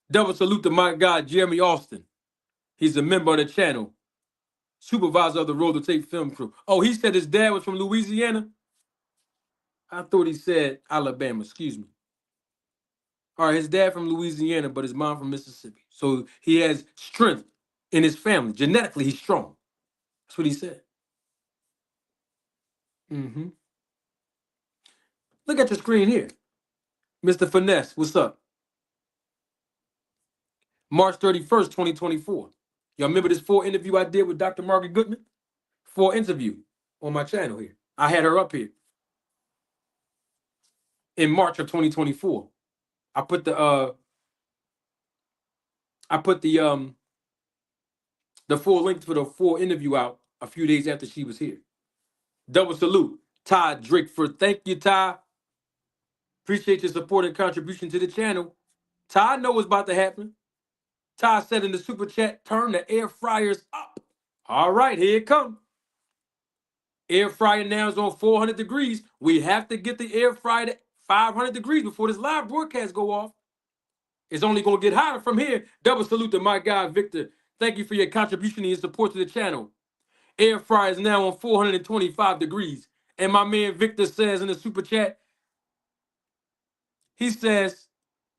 Double salute to my guy, Jeremy Austin. He's a member of the channel, supervisor of the Roller Tape Film Crew. Oh, he said his dad was from Louisiana? I thought he said Alabama, excuse me. All right, his dad from Louisiana, but his mom from Mississippi. So he has strength in his family. Genetically, he's strong. That's what he said. Mm-hmm. Look at your screen here. Mr. Finesse, what's up? March 31st, 2024. Y'all remember this 4 interview I did with Dr. Margaret Goodman? 4 interview on my channel here. I had her up here in March of 2024. I put the full link for the 4 interview out a few days after she was here. Double salute, Ty Drickford. Thank you, Ty. Appreciate your support and contribution to the channel. Ty, I know what's about to happen. Ty said in the super chat, turn the air fryers up. All right, here it comes. Air fryer now is on 400 degrees. We have to get the air fryer at 500 degrees before this live broadcast go off. It's only going to get hotter from here. Double salute to my guy, Victor. Thank you for your contribution and your support to the channel. Air fryer is now on 425 degrees. And my man Victor says in the super chat, he says,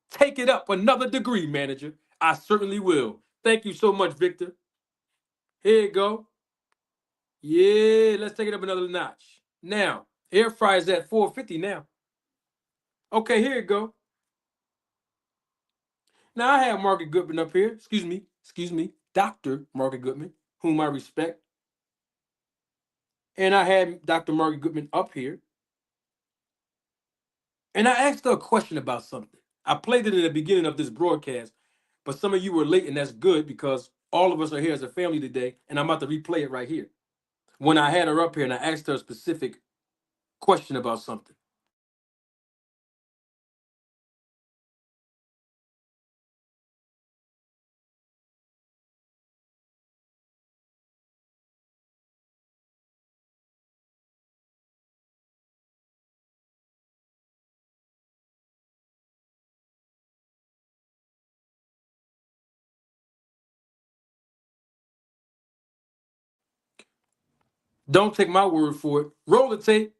take it up another degree, manager. I certainly will. Thank you so much, Victor. Here you go. Yeah, let's take it up another notch. Now, air fryer is at 450 now. Okay, here you go. Now, I have Margaret Goodman up here. Excuse me, Dr. Margaret Goodman, whom I respect. And I had Dr. Margaret Goodman up here. And I asked her a question about something. I played it in the beginning of this broadcast, but some of you were late, and that's good because all of us are here as a family today, and I'm about to replay it right here. When I had her up here and I asked her a specific question about something. Don't take my word for it. Roll the tape.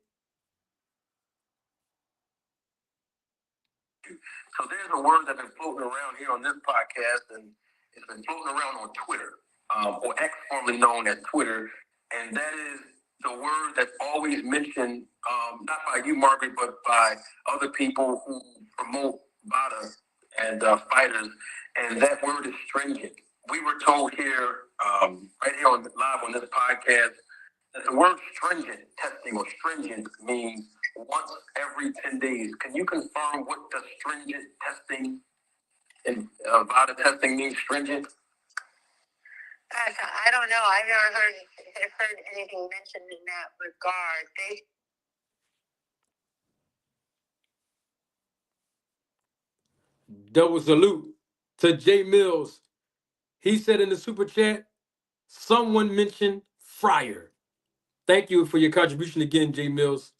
So there's a word that's been floating around here on this podcast, and it's been floating around on Twitter, or X, formerly known as Twitter, and that is the word that's always mentioned, not by you, Margaret, but by other people who promote VADA and fighters, and that word is stringent. We were told here, right here on live on this podcast, that the word stringent testing or stringent means once every 10 days. Can you confirm what the stringent testing and VADA testing means, stringent? I don't know. I've never heard anything mentioned in that regard. Double salute to Jay Mills. He said in the super chat, someone mentioned fryer. Thank you for your contribution again, Jay Mills.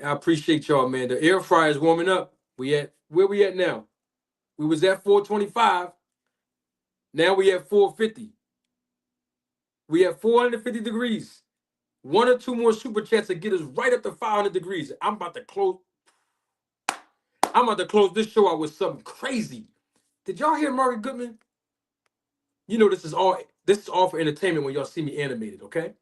I appreciate y'all, man. The air fryer is warming up. We at where we at now? We was at 425. Now we at 450. We at 450 degrees. One or two more super chats to get us right up to 500 degrees. I'm about to close. I'm about to close this show out with something crazy. Did y'all hear Margaret Goodman? You know this is all for entertainment when y'all see me animated, okay?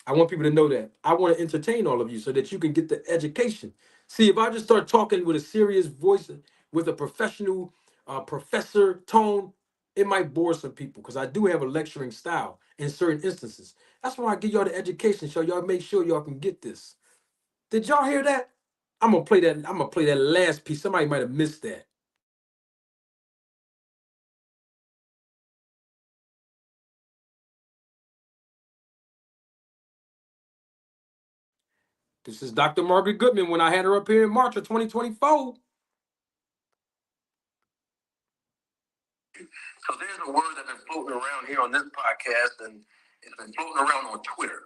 I want people to know that. I want to entertain all of you so that you can get the education. See, if I just start talking with a serious voice, with a professional professor tone, it might bore some people because I do have a lecturing style in certain instances. That's why I give y'all the education so y'all make sure y'all can get this. Did y'all hear that? I'm gonna play that. I'm gonna play that last piece. Somebody might have missed that. This is Dr. Margaret Goodman when I had her up here in March of 2024. So there's a word that's been floating around here on this podcast, and it's been floating around on Twitter,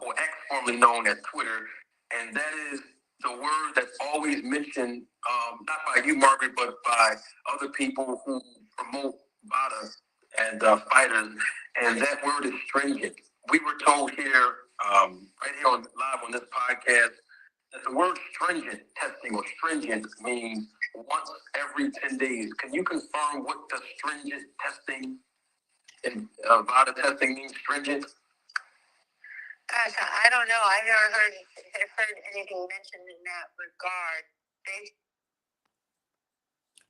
or X, formerly known as Twitter, and that is the word that's always mentioned, not by you, Margaret, but by other people who promote VADA and fighters, and that word is stringent. We were told here, right here on live on this podcast, that the word stringent testing or stringent means once every 10 days. Can you confirm what the stringent testing and VADA testing means, stringent? Gosh, I don't know. I've never heard anything mentioned in that regard.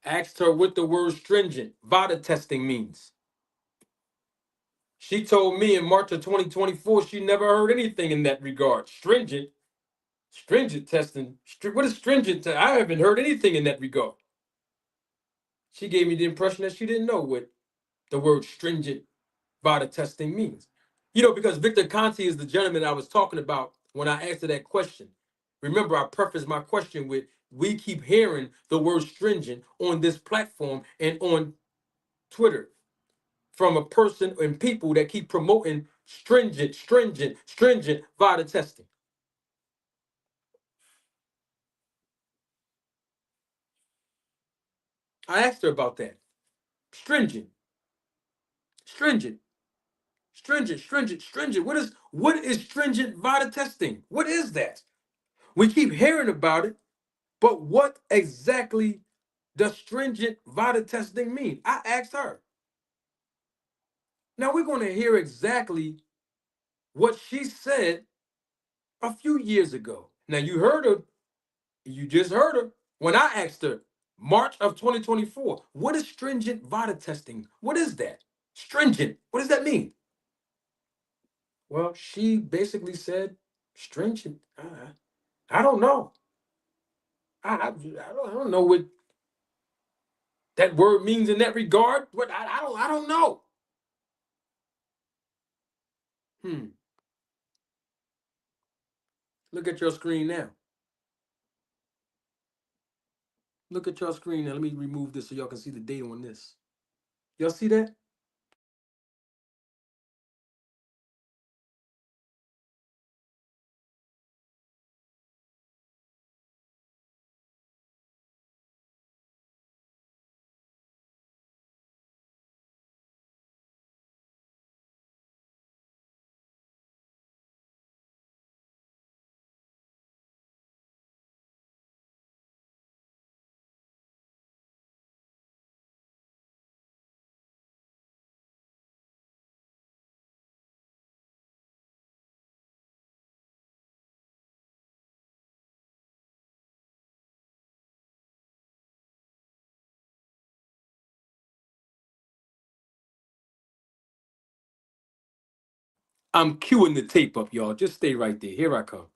Asked her what the word stringent, VADA testing means. She told me in March of 2024 she never heard anything in that regard. Stringent? Stringent testing? What is stringent? I haven't heard anything in that regard. She gave me the impression that she didn't know what the word stringent VADA testing means. You know, because Victor Conti is the gentleman I was talking about when I asked her that question. Remember, I prefaced my question with, we keep hearing the word stringent on this platform and on Twitter from a person and people that keep promoting stringent VADA testing. I asked her about that. Stringent, stringent, stringent. What is stringent VADA testing? What is that? We keep hearing about it, but what exactly does stringent VADA testing mean? I asked her. Now we're going to hear exactly what she said a few years ago. Now you heard her, you just heard her when I asked her, March of 2024, what is stringent VADA testing? What is that? Stringent, what does that mean? Well, she basically said, stringent, I don't know. I don't know what that word means in that regard. What I don't know. Hmm. Look at your screen now. Look at your screen now. Let me remove this so y'all can see the date on this. Y'all see that? I'm queuing the tape up, y'all. Just stay right there. Here I come.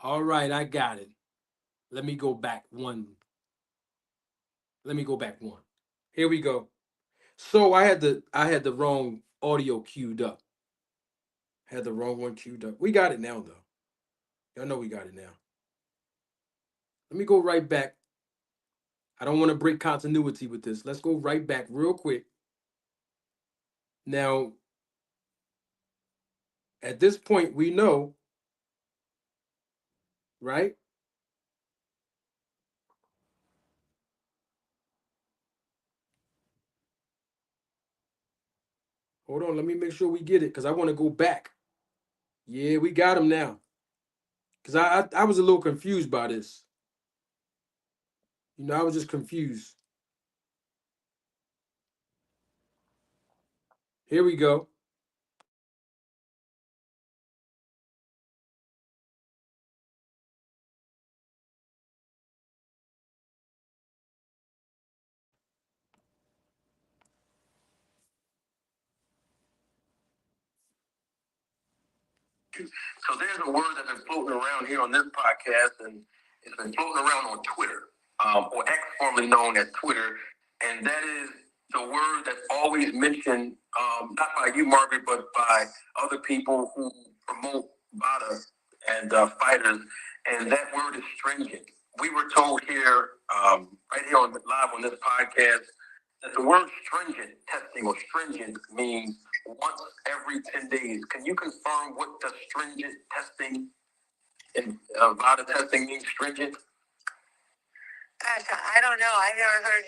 All right, I got it. Let me go back one. Here we go. So I had the wrong audio queued up. Had the wrong one queued up. We got it now though. Y'all know we got it now. Let me go right back. I don't want to break continuity with this. Let's go right back real quick. Now, at this point, we know, right? Hold on, let me make sure we get it because I want to go back. Yeah, we got him now. Because I was a little confused by this. I was just confused. Here we go. So there's a word that's been floating around here on this podcast, and it's been floating around on Twitter, or X, formerly known as Twitter, and that is the word that's always mentioned, not by you, Margaret, but by other people who promote VADA and fighters, and that word is stringent. We were told here, right here on live on this podcast, that the word stringent testing or stringent means once every 10 days. Can you confirm what the stringent testing and VADA testing means, stringent? Gosh, I don't know. I've never heard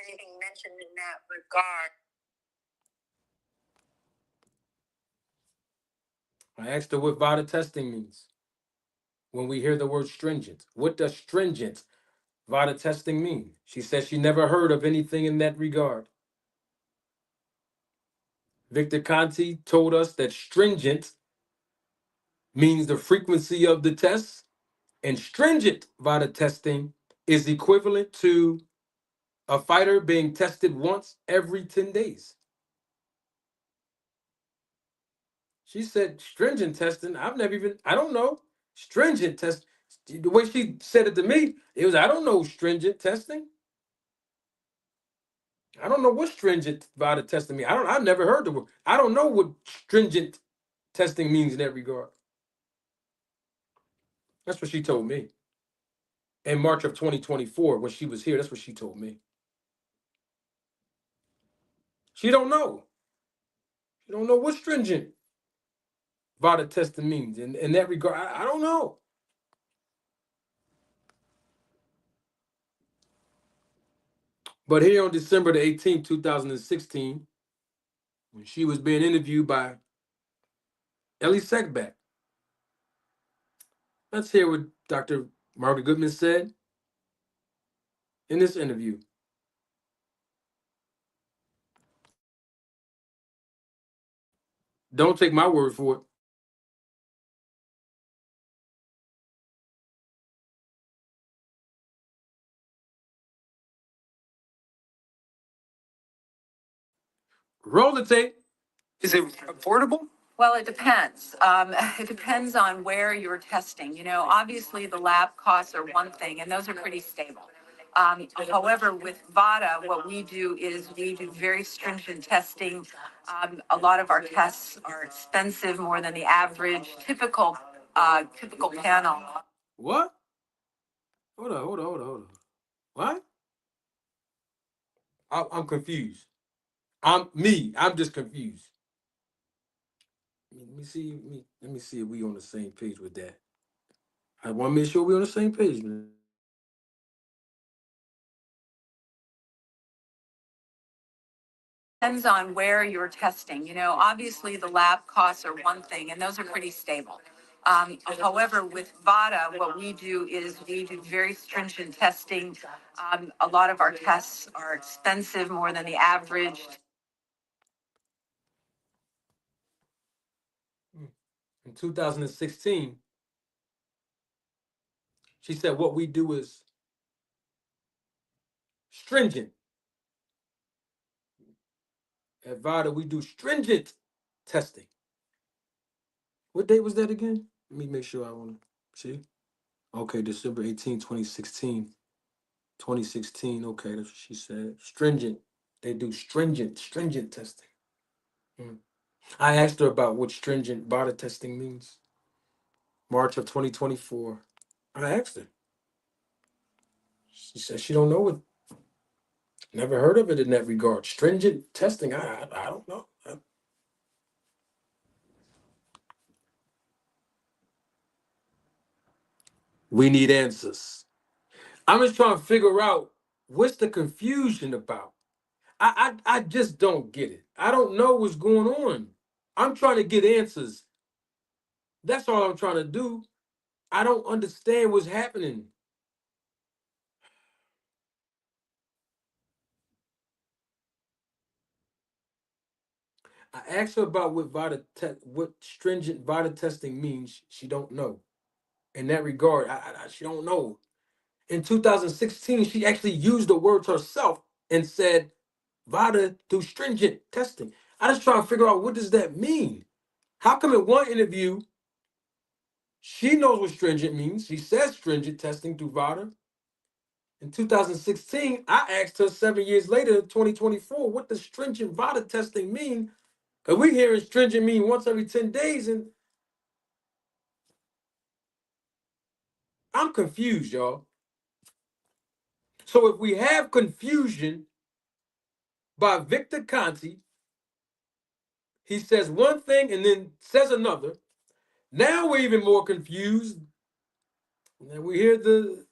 anything mentioned in that regard. I asked her what VADA testing means when we hear the word stringent. What does stringent VADA testing mean? She says she never heard of anything in that regard. Victor Conti told us that stringent means the frequency of the tests, and stringent VADA testing is equivalent to a fighter being tested once every 10 days. She said stringent testing. I don't know. Stringent test. The way she said it to me, it was, I don't know stringent testing. I don't know what stringent VADA testing means. I've never heard the word. I don't know what stringent testing means in that regard. That's what she told me. In March of 2024, when she was here, that's what she told me. She don't know. She don't know what stringent VADA testing means. In that regard, I don't know. But here on December the 18th, 2016, when she was being interviewed by Ellie Seckback, let's hear what Dr. Margaret Goodman said in this interview. Don't take my word for it. Roll the tape. Is it affordable? Well, it depends. It depends on where you're testing. Obviously the lab costs are one thing, and those are pretty stable. However, with VADA, what we do is we do very stringent testing. A lot of our tests are expensive, more than the average typical panel. What? Hold on. What? I'm confused. I'm just confused. Let me see if we on the same page with that. I want to make sure we on the same page, man. Depends on where you're testing. Obviously the lab costs are one thing, and those are pretty stable. However, with VADA, what we do is we do very stringent testing. A lot of our tests are expensive, more than the average. In 2016, she said what we do is stringent. At VADA, we do stringent testing. What date was that again? Let me make sure I want to See? Okay, December 18, 2016. 2016. Okay, that's what she said. Stringent. They do stringent testing. Mm. I asked her about what stringent VADA testing means. March of 2024. I asked her. She said she don't know what. Never heard of it in that regard. Stringent testing. I don't know. We need answers. I'm just trying to figure out what's the confusion about. I just don't get it. I don't know what's going on. I'm trying to get answers. That's all I'm trying to do. I don't understand what's happening. I asked her about what stringent VADA testing means. She don't know. In that regard, she don't know. In 2016, she actually used the words herself and said VADA do stringent testing. I just trying to figure out what does that mean. How come in one interview she knows what stringent means? She says stringent testing through VADA. In 2016, I asked her 7 years later, 2024, what does stringent VADA testing mean? Because we hearing stringent mean once every 10 days, and I'm confused, y'all. So if we have confusion by Victor Conti, he says one thing and then says another. Now we're even more confused. And we hear the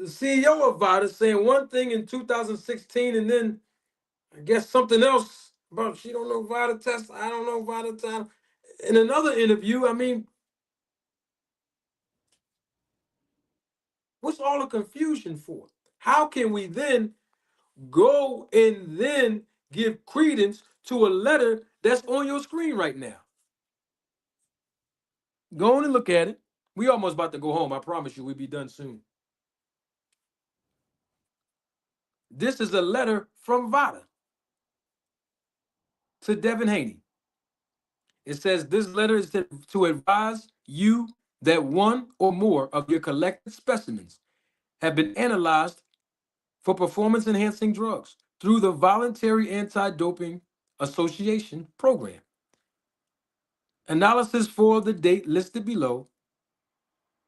CEO of VADA saying one thing in 2016 and then I guess something else about she don't know VADA test. I don't know VADA test. In another interview, I mean, what's all the confusion for? How can we then go and then give credence to a letter that's on your screen right now? Go on and look at it. We almost about to go home. I promise you we'll be done soon. This is a letter from VADA to Devin Haney. It says this letter is to advise you that one or more of your collected specimens have been analyzed for performance enhancing drugs through the Voluntary Anti-Doping Association program. Analysis for the date listed below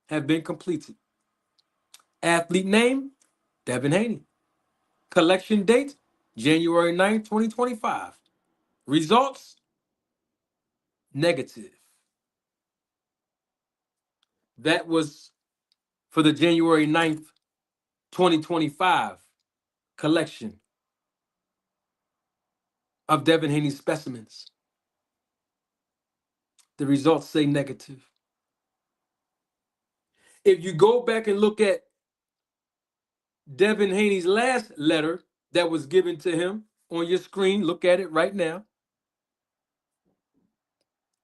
have been completed. Athlete name, Devin Haney. Collection date, January 9th, 2025. Results, negative. That was for the January 9th, 2025 collection of Devin Haney specimens. The results say negative. If you go back and look at Devin Haney's last letter that was given to him on your screen, look at it right now.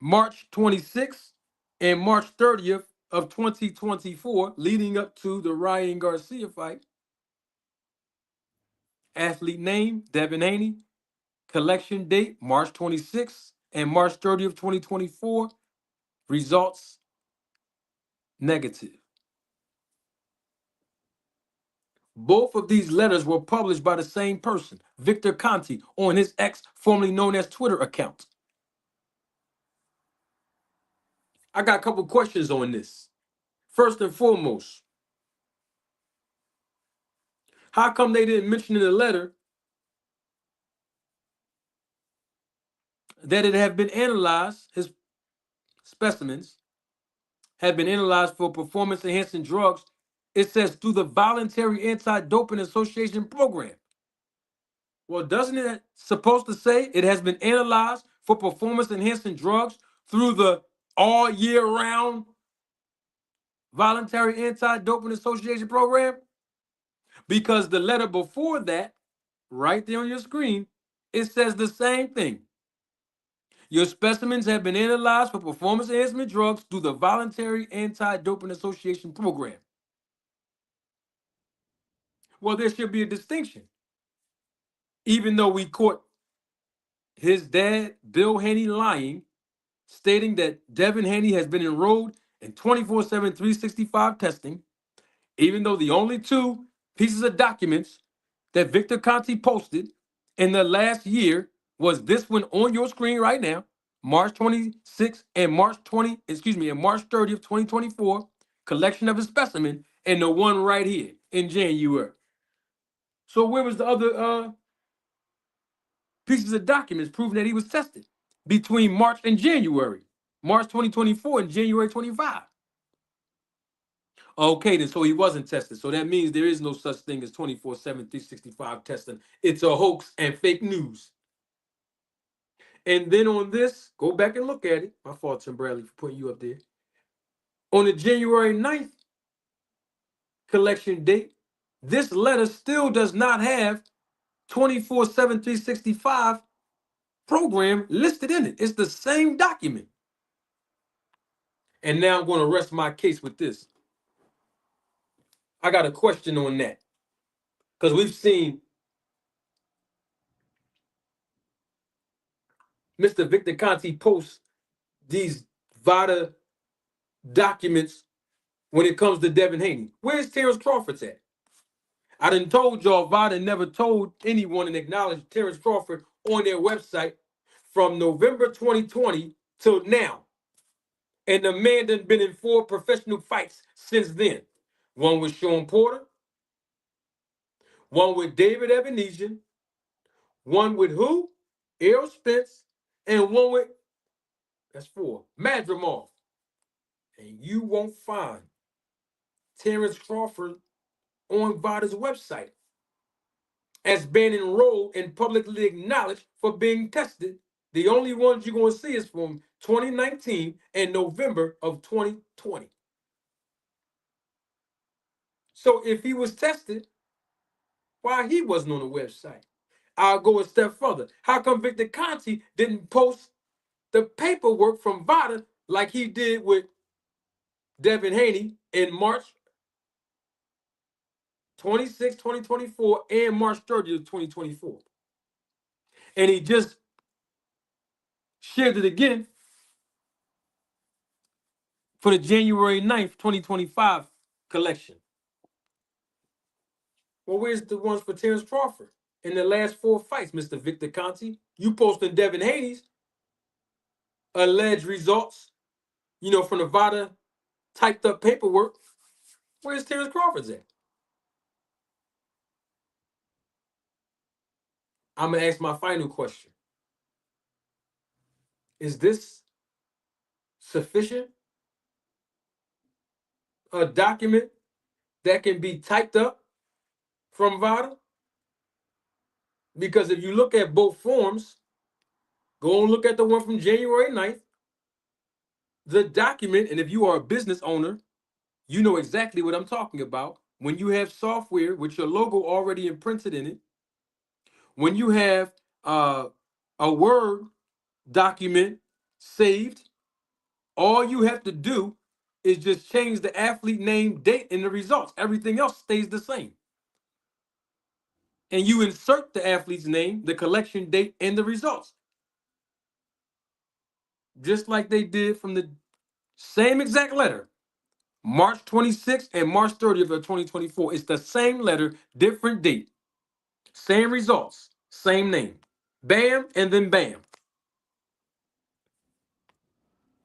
March 26th and March 30th of 2024, leading up to the Ryan Garcia fight. Athlete name, Devin Haney. Collection date, March 26th and March 30th, 2024. Results, negative. Both of these letters were published by the same person, Victor Conti, on his ex, formerly known as Twitter account. I got a couple questions on this. First and foremost, how come they didn't mention in the letter that it had been analyzed, his specimens had been analyzed for performance enhancing drugs? It says through the Voluntary Anti-Doping Association program. Well, doesn't it supposed to say it has been analyzed for performance enhancing drugs through the all year round Voluntary Anti-Doping Association program? Because the letter before that, right there on your screen, it says the same thing. Your specimens have been analyzed for performance enhancement drugs through the Voluntary Anti-Doping Association program. Well, there should be a distinction. Even though we caught his dad, Bill Haney, lying, stating that Devin Haney has been enrolled and 24/7, 365 testing, even though the only two pieces of documents that Victor Conti posted in the last year was this one on your screen right now, March 26th and March 30th, 2024, collection of a specimen, and the one right here in January. So where was the other pieces of documents proving that he was tested between March and January, March 2024 and January 25? Okay, then so he wasn't tested. So that means there is no such thing as 24/7, 365 testing. It's a hoax and fake news. And then on this, go back and look at it. My fault, Tim Bradley, for putting you up there. On the January 9th collection date, this letter still does not have 24/7, 365 program listed in it. It's the same document. And now I'm going to rest my case with this. I got a question on that. Because we've seen Mr. Victor Conti post these VADA documents when it comes to Devin Haney. Where's Terrence Crawford's at? I done told y'all VADA never told anyone and acknowledged Terrence Crawford on their website from November 2020 till now. And the man done been in 4 professional fights since then. One with Sean Porter, one with David Ebenezer, one with who? Errol Spence, and one with, that's 4, Madrimov. And you won't find Terrence Crawford on VADA's website as being enrolled and publicly acknowledged for being tested. The only ones you're going to see is from 2019 and November of 2020. So if he was tested, why he wasn't on the website? I'll go a step further. How come Victor Conti didn't post the paperwork from VADA like he did with Devin Haney in March 26, 2024 and March 30th, 2024? And he just shared it again for the January 9th, 2025 collection. Well, where's the ones for Terrence Crawford in the last 4 fights, Mr. Victor Conti? You posting Devin Haney's alleged results, from the VADA typed up paperwork. Where's Terrence Crawford's at? I'm going to ask my final question. Is this sufficient? A document that can be typed up from VADA? Because if you look at both forms, go and look at the one from January 9th, the document, and if you are a business owner, you know exactly what I'm talking about. When you have software with your logo already imprinted in it, when you have a Word document saved, all you have to do is just change the athlete name, date, and the results. Everything else stays the same. And you insert the athlete's name, the collection date, and the results. Just like they did from the same exact letter, March 26th and March 30th of 2024. It's the same letter, different date. Same results, same name. Bam, and then bam.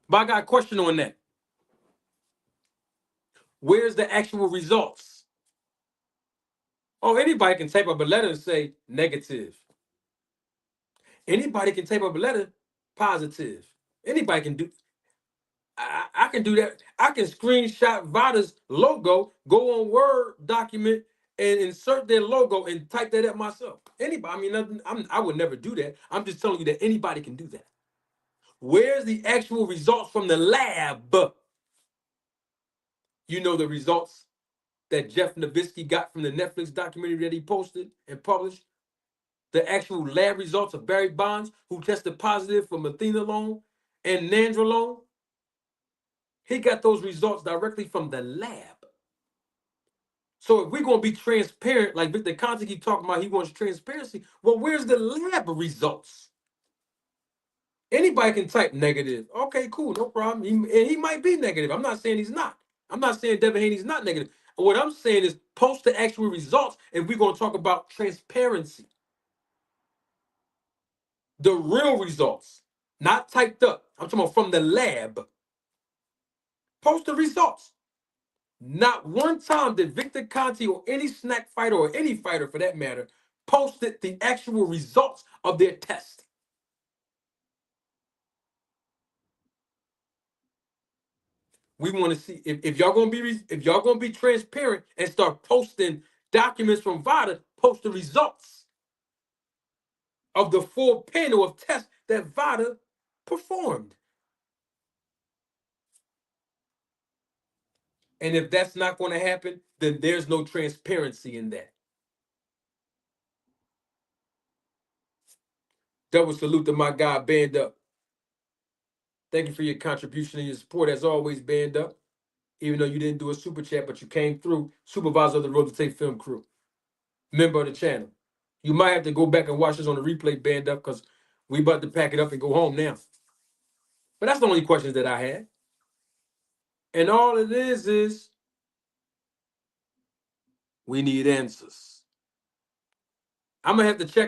But I got a question on that. Where's the actual results? Oh, anybody can type up a letter and say negative. Anybody can type up a letter positive. Anybody can do. I can do that. I can screenshot VADA's logo, go on Word document, and insert their logo and type that up myself. Anybody. I mean, I would never do that. I'm just telling you that anybody can do that. Where's the actual results from the lab? You know the results that Jeff Novitzky got from the Netflix documentary that he posted and published? The actual lab results of Barry Bonds, who tested positive for methanolone and nandrolone. He got those results directly from the lab. So if we're going to be transparent, like Victor Conti keep talking about, he wants transparency. Well, where's the lab results? Anybody can type negative. Okay, cool, no problem. And he might be negative. I'm not saying he's not. I'm not saying Devin Haney's not negative. What I'm saying is post the actual results, and we're going to talk about transparency. The real results, not typed up. I'm talking about from the lab. Post the results. Not one time did Victor Conti or any snack fighter or any fighter for that matter posted the actual results of their test. We want to see if y'all gonna be transparent and start posting documents from VADA, post the results of the full panel of tests that VADA performed. And if that's not going to happen, then there's no transparency in that. Double salute to my guy, Band Up. Thank you for your contribution and your support as always, Band Up. Even though you didn't do a super chat, but you came through. Supervisor of the Road to Take Film crew, member of the channel. You might have to go back and watch this on the replay, Band Up, because we about to pack it up and go home now. But that's the only questions that I had. And all it is we need answers. I'm going to have to check